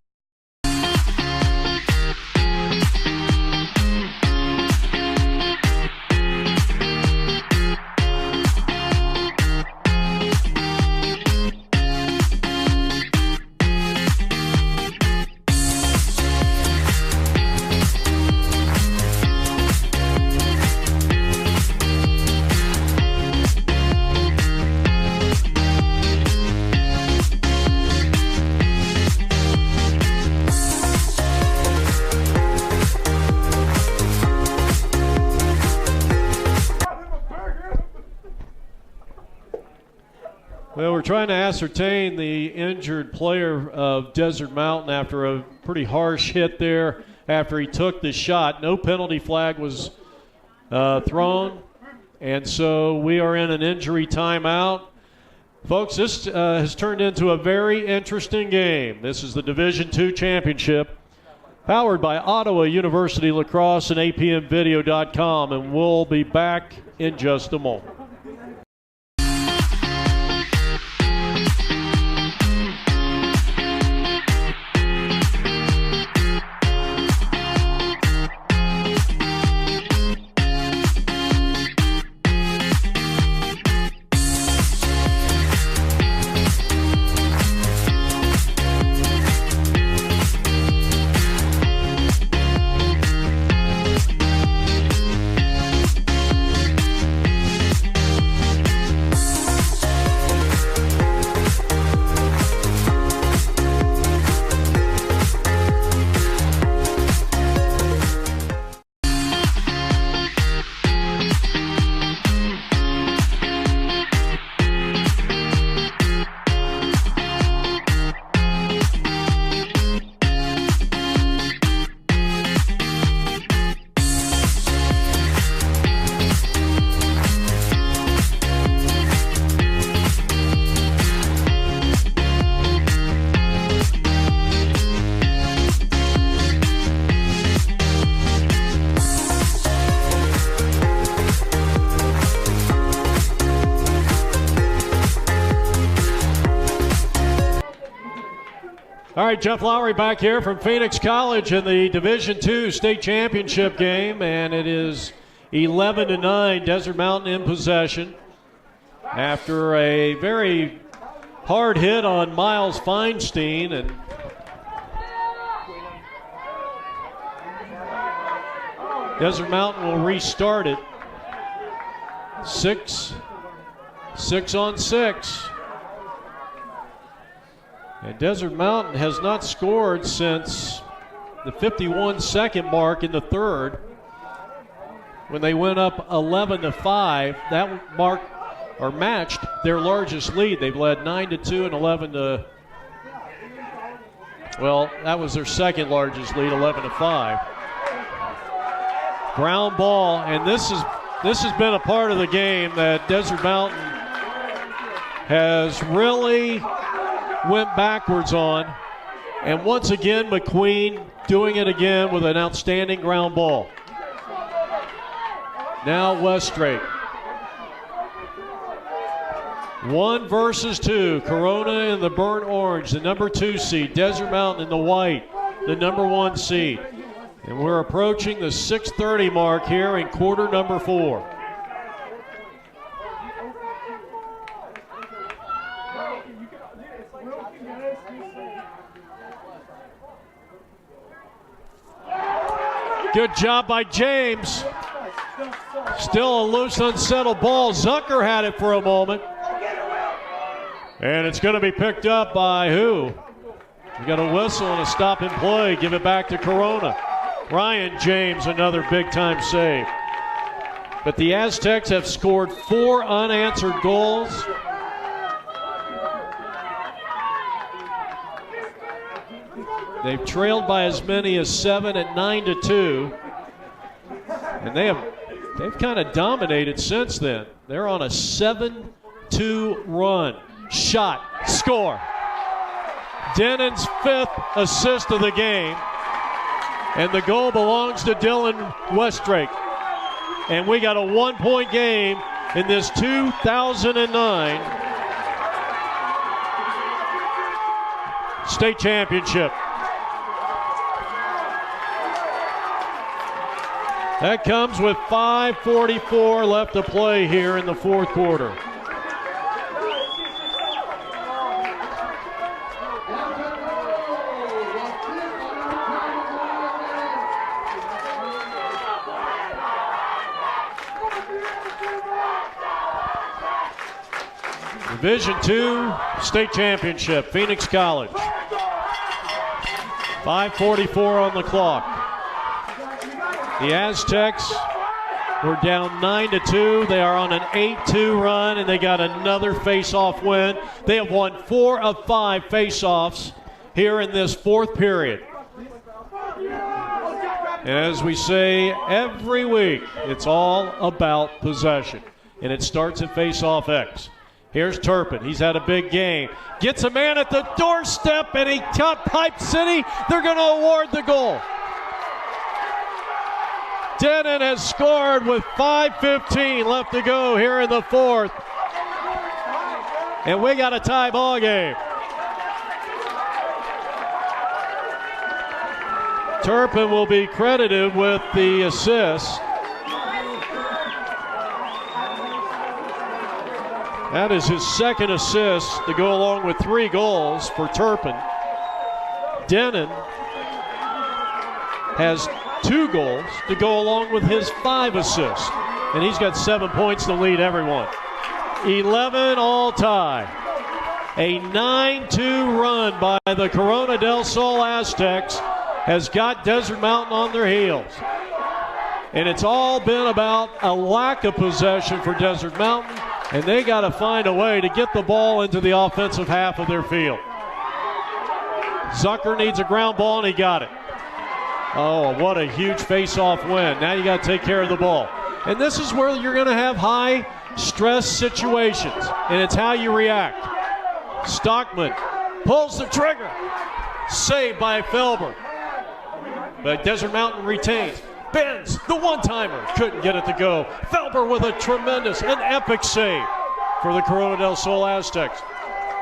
Well, we're trying to ascertain the injured player of Desert Mountain after a pretty harsh hit there after he took the shot. No penalty flag was thrown, and so we are in an injury timeout. Folks, this has turned into a very interesting game. This is the Division II Championship, powered by Ottawa University Lacrosse and APMvideo.com, and we'll be back in just a moment. All right, Jeff Lowery back here from Phoenix College in the Division II state championship game, and it is 11-9, Desert Mountain in possession after a very hard hit on Miles Feinstein, and Desert Mountain will restart it. 6 on 6. And Desert Mountain has not scored since the 51-second mark in the third, when they went up 11-5. That marked or matched their largest lead. They've led 9-2 and 11 well, that was their second largest lead, 11-5. Ground ball, and this has been a part of the game that Desert Mountain has really went backwards on, and once again McQueen doing it again with an outstanding ground ball. Now Westrate. 1 versus 2. Corona in the burnt orange, the number 2 seed. Desert Mountain in the white, the number 1 seed. And we're approaching the 6:30 mark here in quarter number 4. Good job by James. Still a loose, unsettled ball. Zucker had it for a moment. And it's going to be picked up by who? We got a whistle and a stop and play. Give it back to Corona. Ryan James, another big-time save. But the Aztecs have scored 4 unanswered goals. They've trailed by as many as 7 at 9-2. And they've kind of dominated since then. They're on a 7-2 run. Shot, score. Denon's 5th assist of the game. And the goal belongs to Dylan Westrake. And we got a 1-point game in this 2009 state championship. That comes with 5:44 left to play here in the fourth quarter. Division II state championship, Phoenix College. 5:44 on the clock. The Aztecs were down 9-2. They are on an 8-2 run, and they got another face-off win. They have won 4 of 5 face-offs here in this fourth period. And as we say every week, it's all about possession, and it starts at face-off X. Here's Turpin. He's had a big game. Gets a man at the doorstep, and he pipes City. They're going to award the goal. Denon has scored with 5:15 left to go here in the fourth. And we got a tie ball game. Turpin will be credited with the assist. That is his second assist to go along with 3 goals for Turpin. Denon has 2 goals to go along with his 5 assists. And he's got 7 points to lead everyone. 11 all tie. A 9-2 run by the Corona del Sol Aztecs has got Desert Mountain on their heels. And it's all been about a lack of possession for Desert Mountain, and they got to find a way to get the ball into the offensive half of their field. Zucker needs a ground ball, and he got it. Oh, what a huge face-off win. Now you got to take care of the ball. And this is where you're going to have high-stress situations, and it's how you react. Stockman pulls the trigger. Saved by Felber. But Desert Mountain retains. Bends, the one-timer, couldn't get it to go. Felber with a tremendous, an epic save for the Corona del Sol Aztecs.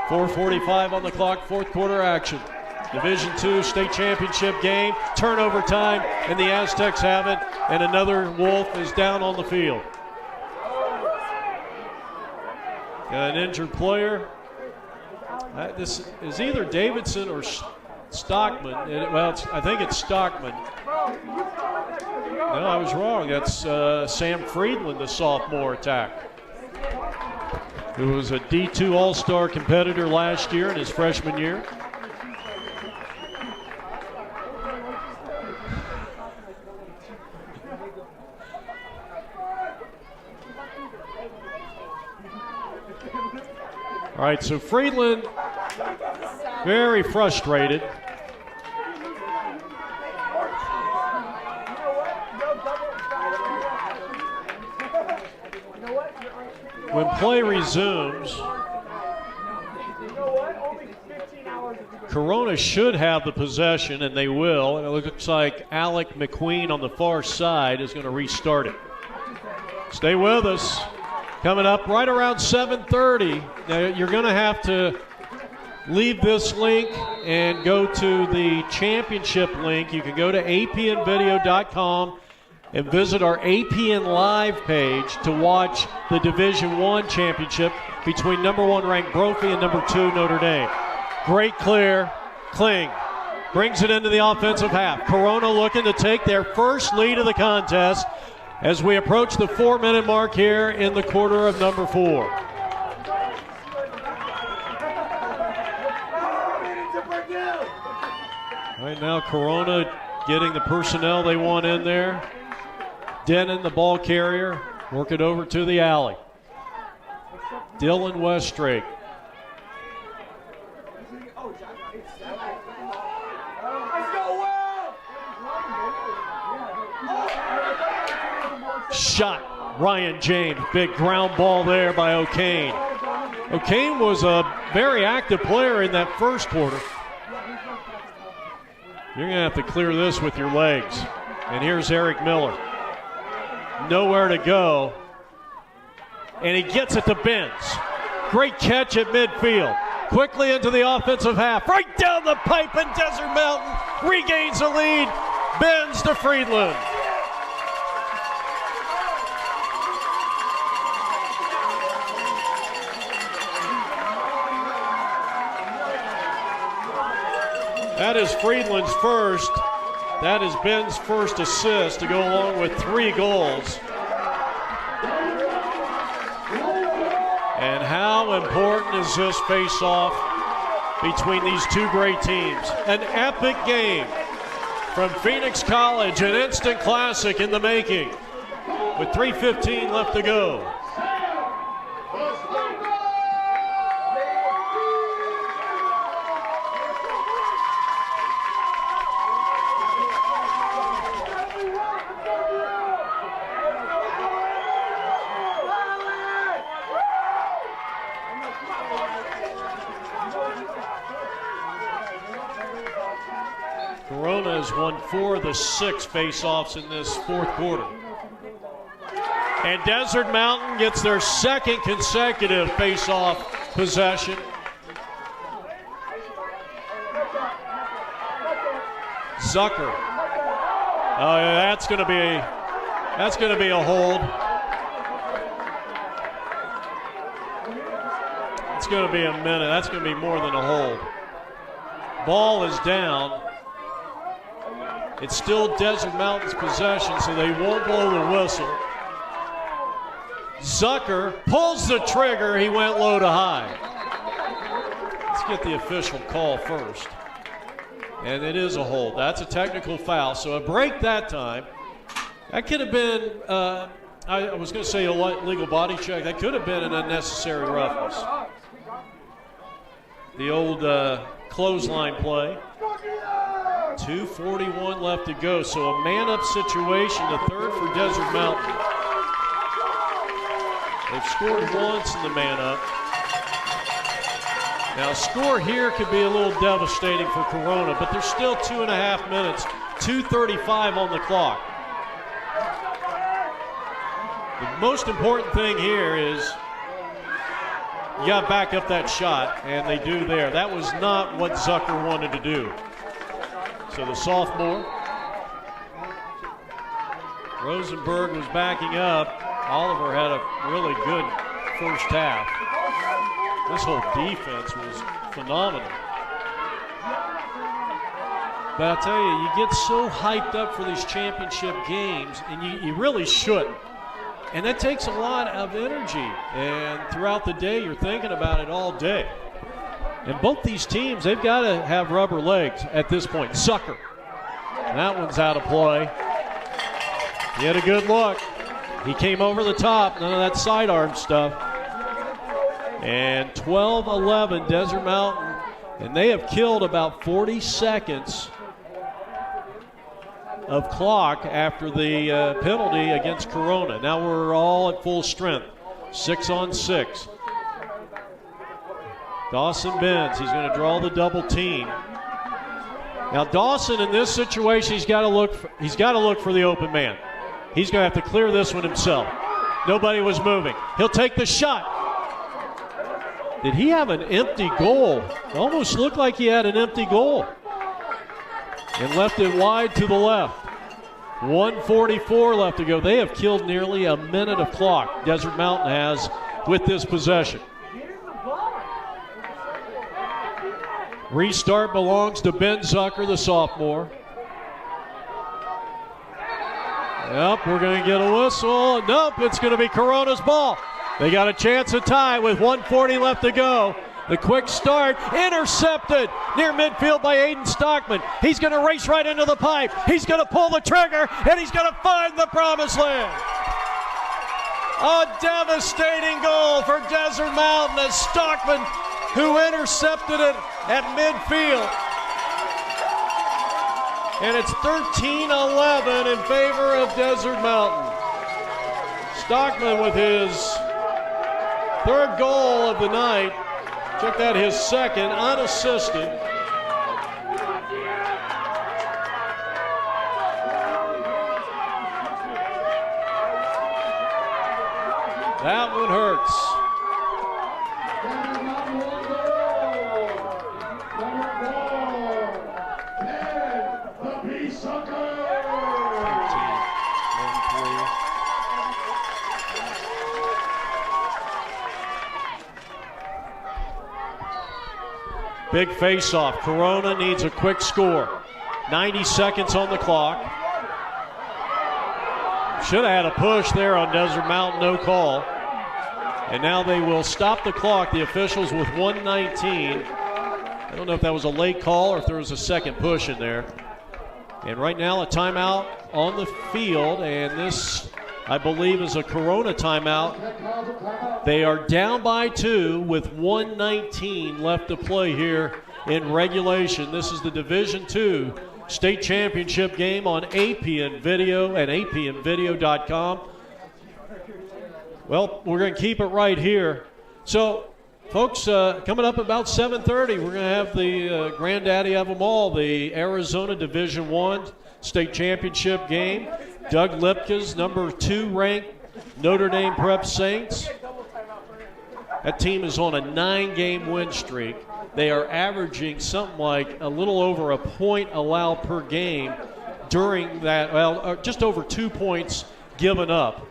4:45 on the clock, fourth quarter action. Division II state championship game, turnover time, and the Aztecs have it, and another Wolf is down on the field. Got an injured player. This is either Davidson or Stockman. I think it's Stockman. No, I was wrong. That's Sam Friedland, the sophomore attack, who was a D2 All-Star competitor last year in his freshman year. All right, so Friedland, very frustrated. When play resumes, Corona should have the possession, and they will. And it looks like Alec McQueen on the far side is going to restart it. Stay with us. Coming up right around 7:30. Now you're going to have to leave this link and go to the championship link. You can go to apnvideo.com and visit our APN Live page to watch the Division I championship between number 1 ranked Brophy and number 2 Notre Dame. Great clear. Kling brings it into the offensive half. Corona looking to take their first lead of the contest as we approach the 4-minute mark here in the quarter of number 4. Right now, Corona getting the personnel they want in there. Denon, the ball carrier. Work it over to the alley. Dylan Westrake. Shot, Ryan James. Big ground ball there by O'Kane. O'Kane was a very active player in that first quarter. You're going to have to clear this with your legs. And here's Eric Miller. Nowhere to go. And he gets it to Benz. Great catch at midfield. Quickly into the offensive half. Right down the pipe, and Desert Mountain regains the lead. Benz to Friedland. That is Friedland's first. That is Ben's first assist to go along with 3 goals. And how important is this face-off between these two great teams? An epic game from Phoenix College, an instant classic in the making with 3:15 left to go. Corona has won 4 of the 6 face-offs in this fourth quarter. And Desert Mountain gets their second consecutive face-off possession. Zucker. Oh, yeah, that's going to be a hold. It's going to be a minute. That's going to be more than a hold. Ball is down. It's still Desert Mountain's possession, so they won't blow the whistle. Zucker pulls the trigger. He went low to high. Let's get the official call first. And it is a hold. That's a technical foul. So a break that time. That could have been, I was going to say a legal body check. That could have been an unnecessary roughness. The old clothesline play. 2:41 left to go. So a man-up situation, the third for Desert Mountain. They've scored once in the man-up. Now, a score here could be a little devastating for Corona, but there's still 2.5 minutes, 2:35 on the clock. The most important thing here is you got to back up that shot, and they do there. That was not what Zucker wanted to do. So the sophomore, Rosenberg was backing up. Oliver had a really good first half. This whole defense was phenomenal. But I'll tell you, you get so hyped up for these championship games, and you really shouldn't. And that takes a lot of energy. And throughout the day, you're thinking about it all day. And both these teams, they've got to have rubber legs at this point. Zucker. That one's out of play. He had a good look. He came over the top. None of that sidearm stuff. And 12-11 Desert Mountain. And they have killed about 40 seconds of clock after the penalty against Corona. Now we're all at full strength. 6-on-6. Dawson Benz, he's going to draw the double team. Now Dawson in this situation, he's got to look for the open man. He's going to have to clear this one himself. Nobody was moving. He'll take the shot. Did he have an empty goal? It almost looked like he had an empty goal. And left it wide to the left. 1:44 left to go. They have killed nearly a minute of clock, Desert Mountain has, with this possession. Restart belongs to Ben Zucker, the sophomore. Yep, we're going to get a whistle. Nope, it's going to be Corona's ball. They got a chance to tie with 1:40 left to go. The quick start, intercepted near midfield by Aiden Stockman. He's going to race right into the pipe. He's going to pull the trigger, and he's going to find the promised land. A devastating goal for Desert Mountain as Stockman, who intercepted it at midfield. And it's 13-11 in favor of Desert Mountain. Stockman with his third goal of the night. Check that, his second, unassisted. That one hurts. Big face-off. Corona needs a quick score. 90 seconds on the clock. Should have had a push there on Desert Mountain, no call. And now they will stop the clock, the officials, with 1:19. I don't know if that was a late call or if there was a second push in there. And right now a timeout on the field, and this, I believe, is a Corona timeout. They are down by 2 with 1:19 left to play here in regulation. This is the Division II State Championship game on APN Video and apnvideo.com. Well, we're going to keep it right here. So, folks, coming up about 7:30, we're going to have the granddaddy of them all, the Arizona Division I State Championship game. Doug Lipka's number 2 ranked Notre Dame Prep Saints. That team is on a 9-game win streak. They are averaging something like a little over a point allowed per game during that, well, just over 2 points given up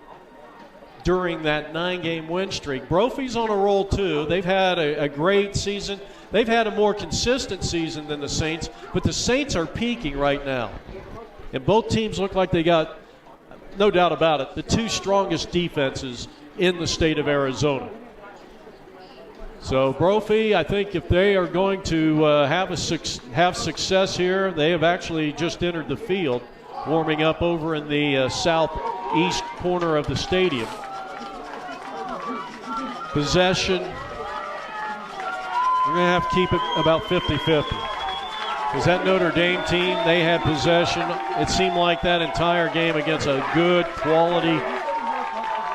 during that 9-game win streak. Brophy's on a roll too. They've had a great season. They've had a more consistent season than the Saints, but the Saints are peaking right now. And both teams look like they got, no doubt about it, the 2 strongest defenses in the state of Arizona. So Brophy, I think if they are going to have success here, they have actually just entered the field, warming up over in the southeast corner of the stadium. Possession, we're going to have to keep it about 50-50. Because that Notre Dame team, they had possession. It seemed like that entire game against a good quality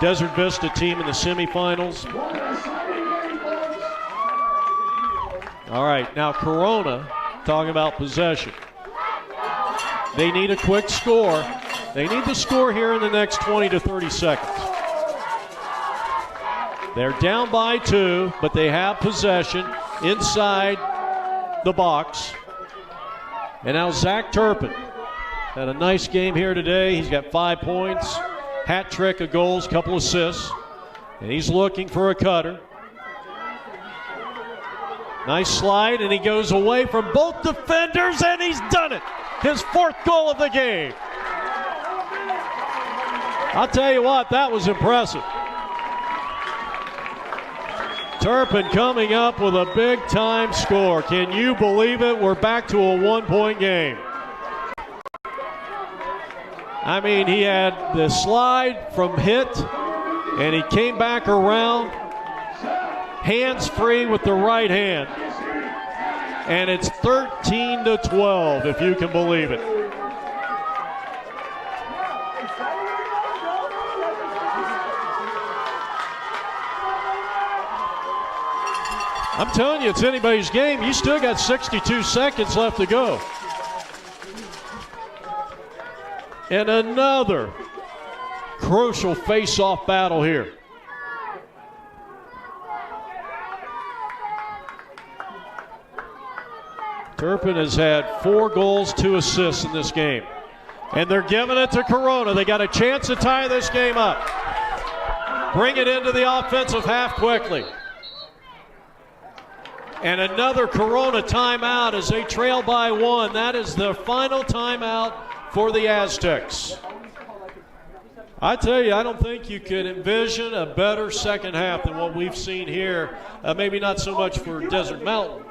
Desert Vista team in the semifinals. All right, now Corona, talking about possession. They need a quick score. They need to score here in the next 20 to 30 seconds. They're down by 2, but they have possession inside the box. And now Zach Turpin had a nice game here today. He's got 5 points, hat trick of goals, couple assists, and he's looking for a cutter. Nice slide, and he goes away from both defenders, and he's done it. His 4th goal of the game. I'll tell you what, that was impressive. Turpin coming up with a big-time score. Can you believe it? We're back to a 1-point game. I mean, he had the slide from hit, and he came back around, hands free with the right hand. And it's 13-12, if you can believe it. I'm telling you, it's anybody's game. You still got 62 seconds left to go. And another crucial face-off battle here. Turpin has had 4 goals, 2 assists in this game. And they're giving it to Corona. They got a chance to tie this game up. Bring it into the offensive half quickly. And another Corona timeout as they trail by 1. That is the final timeout for the Aztecs. I tell you, I don't think you could envision a better second half than what we've seen here. Maybe not so much for Desert Mountain.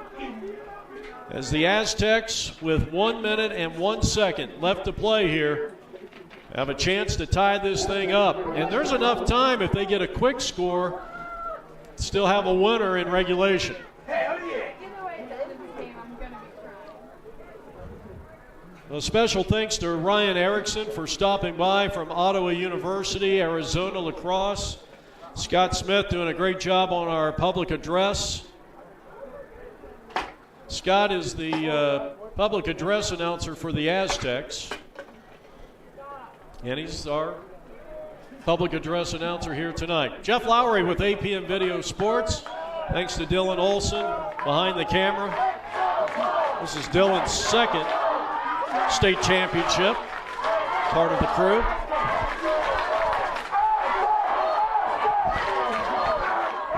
As the Aztecs, with 1 minute and 1 second left to play here, have a chance to tie this thing up. And there's enough time if they get a quick score, still have a winner in regulation. A special thanks to Ryan Erickson for stopping by from Ottawa University, Arizona Lacrosse. Scott Smith doing a great job on our public address. Scott is the public address announcer for the Aztecs. And he's our public address announcer here tonight. Jeff Lowery with APM Video Sports. Thanks to Dylan Olson behind the camera. This is Dylan's second state championship, part of the crew.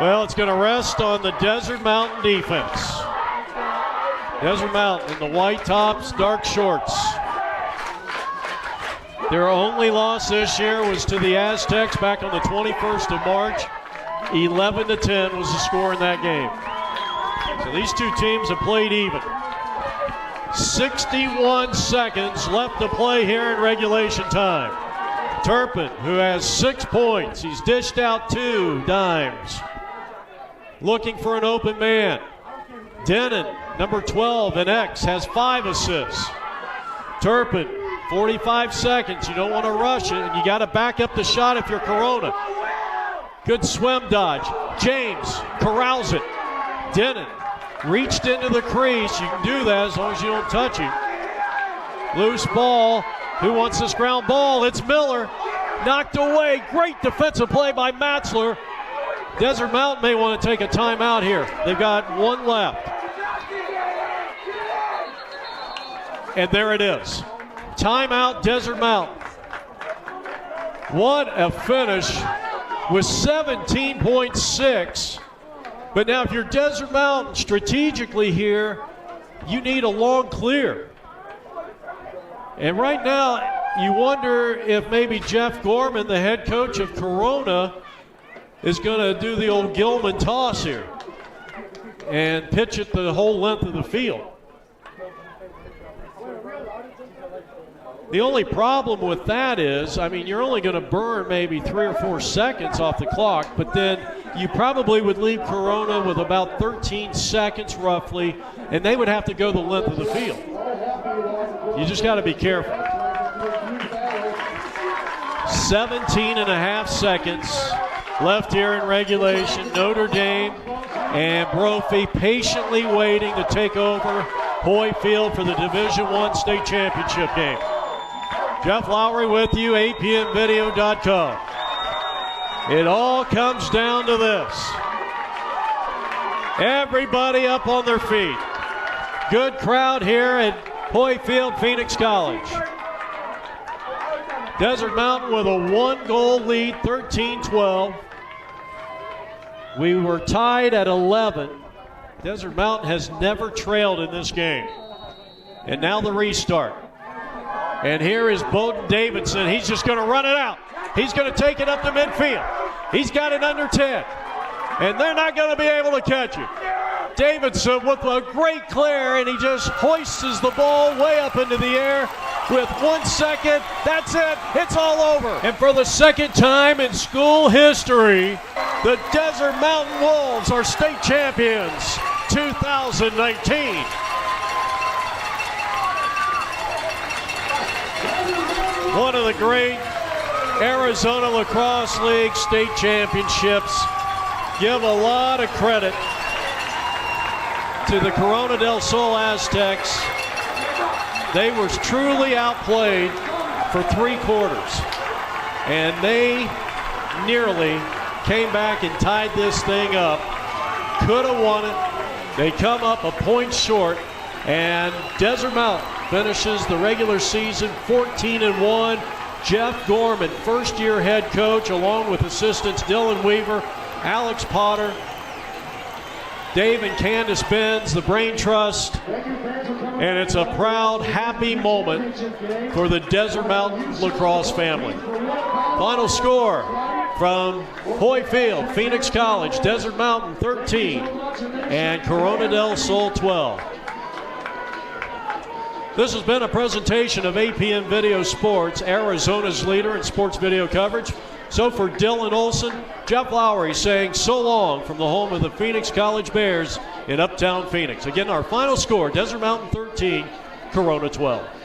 Well, it's going to rest on the Desert Mountain defense. Desert Mountain in the white tops, dark shorts. Their only loss this year was to the Aztecs back on the 21st of March. 11-10 was the score in that game. So these two teams have played even. 61 seconds left to play here in regulation time. Turpin, who has 6 points. He's dished out 2 dimes. Looking for an open man. Denon, number 12, and X, has 5 assists. Turpin, 45 seconds. You don't want to rush it, and you got to back up the shot if you're Corona. Good swim dodge. James corrals it. Denon reached into the crease. You can do that as long as you don't touch it. Loose ball. Who wants this ground ball? It's Miller. Knocked away. Great defensive play by Matzler. Desert Mountain may want to take a timeout here. They've got 1 left. And there it is. Timeout, Desert Mountain. What a finish with 17.6. But now if you're Desert Mountain, strategically here, you need a long clear. And right now, you wonder if maybe Jeff Gorman, the head coach of Corona, is going to do the old Gilman toss here and pitch it the whole length of the field. The only problem with that is, I mean, you're only going to burn maybe 3 or 4 seconds off the clock, but then you probably would leave Corona with about 13 seconds roughly, and they would have to go the length of the field. You just got to be careful. 17 and a half seconds left here in regulation. Notre Dame and Brophy patiently waiting to take over Hoy Field for the Division I state championship game. Jeff Lowery with you, apmvideo.com. It all comes down to this. Everybody up on their feet. Good crowd here at Hoy Field, Phoenix College. Desert Mountain with a 1-goal lead, 13-12. We were tied at 11. Desert Mountain has never trailed in this game. And now the restart. And here is Bowden Davidson. He's just going to run it out. He's going to take it up to midfield. He's got it under 10. And they're not going to be able to catch it. Davidson with a great clear, and he just hoists the ball way up into the air with 1 second. That's it. It's all over. And for the second time in school history, the Desert Mountain Wolves are state champions 2019. One of the great Arizona Lacrosse League state championships. Give a lot of credit to the Corona del Sol Aztecs. They were truly outplayed for 3 quarters. And they nearly came back and tied this thing up. Could have won it. They come up a point short. And Desert Mountain finishes the regular season 14-1. Jeff Gorman, first-year head coach, along with assistants Dylan Weaver, Alex Potter, Dave and Candace Benz, the Brain Trust. And it's a proud, happy moment for the Desert Mountain lacrosse family. Final score from Hoy Field, Phoenix College, Desert Mountain 13, and Corona del Sol 12. This has been a presentation of APM Video Sports, Arizona's leader in sports video coverage. So for Dylan Olson, Jeff Lowery saying so long from the home of the Phoenix College Bears in Uptown Phoenix. Again, our final score, Desert Mountain 13, Corona 12.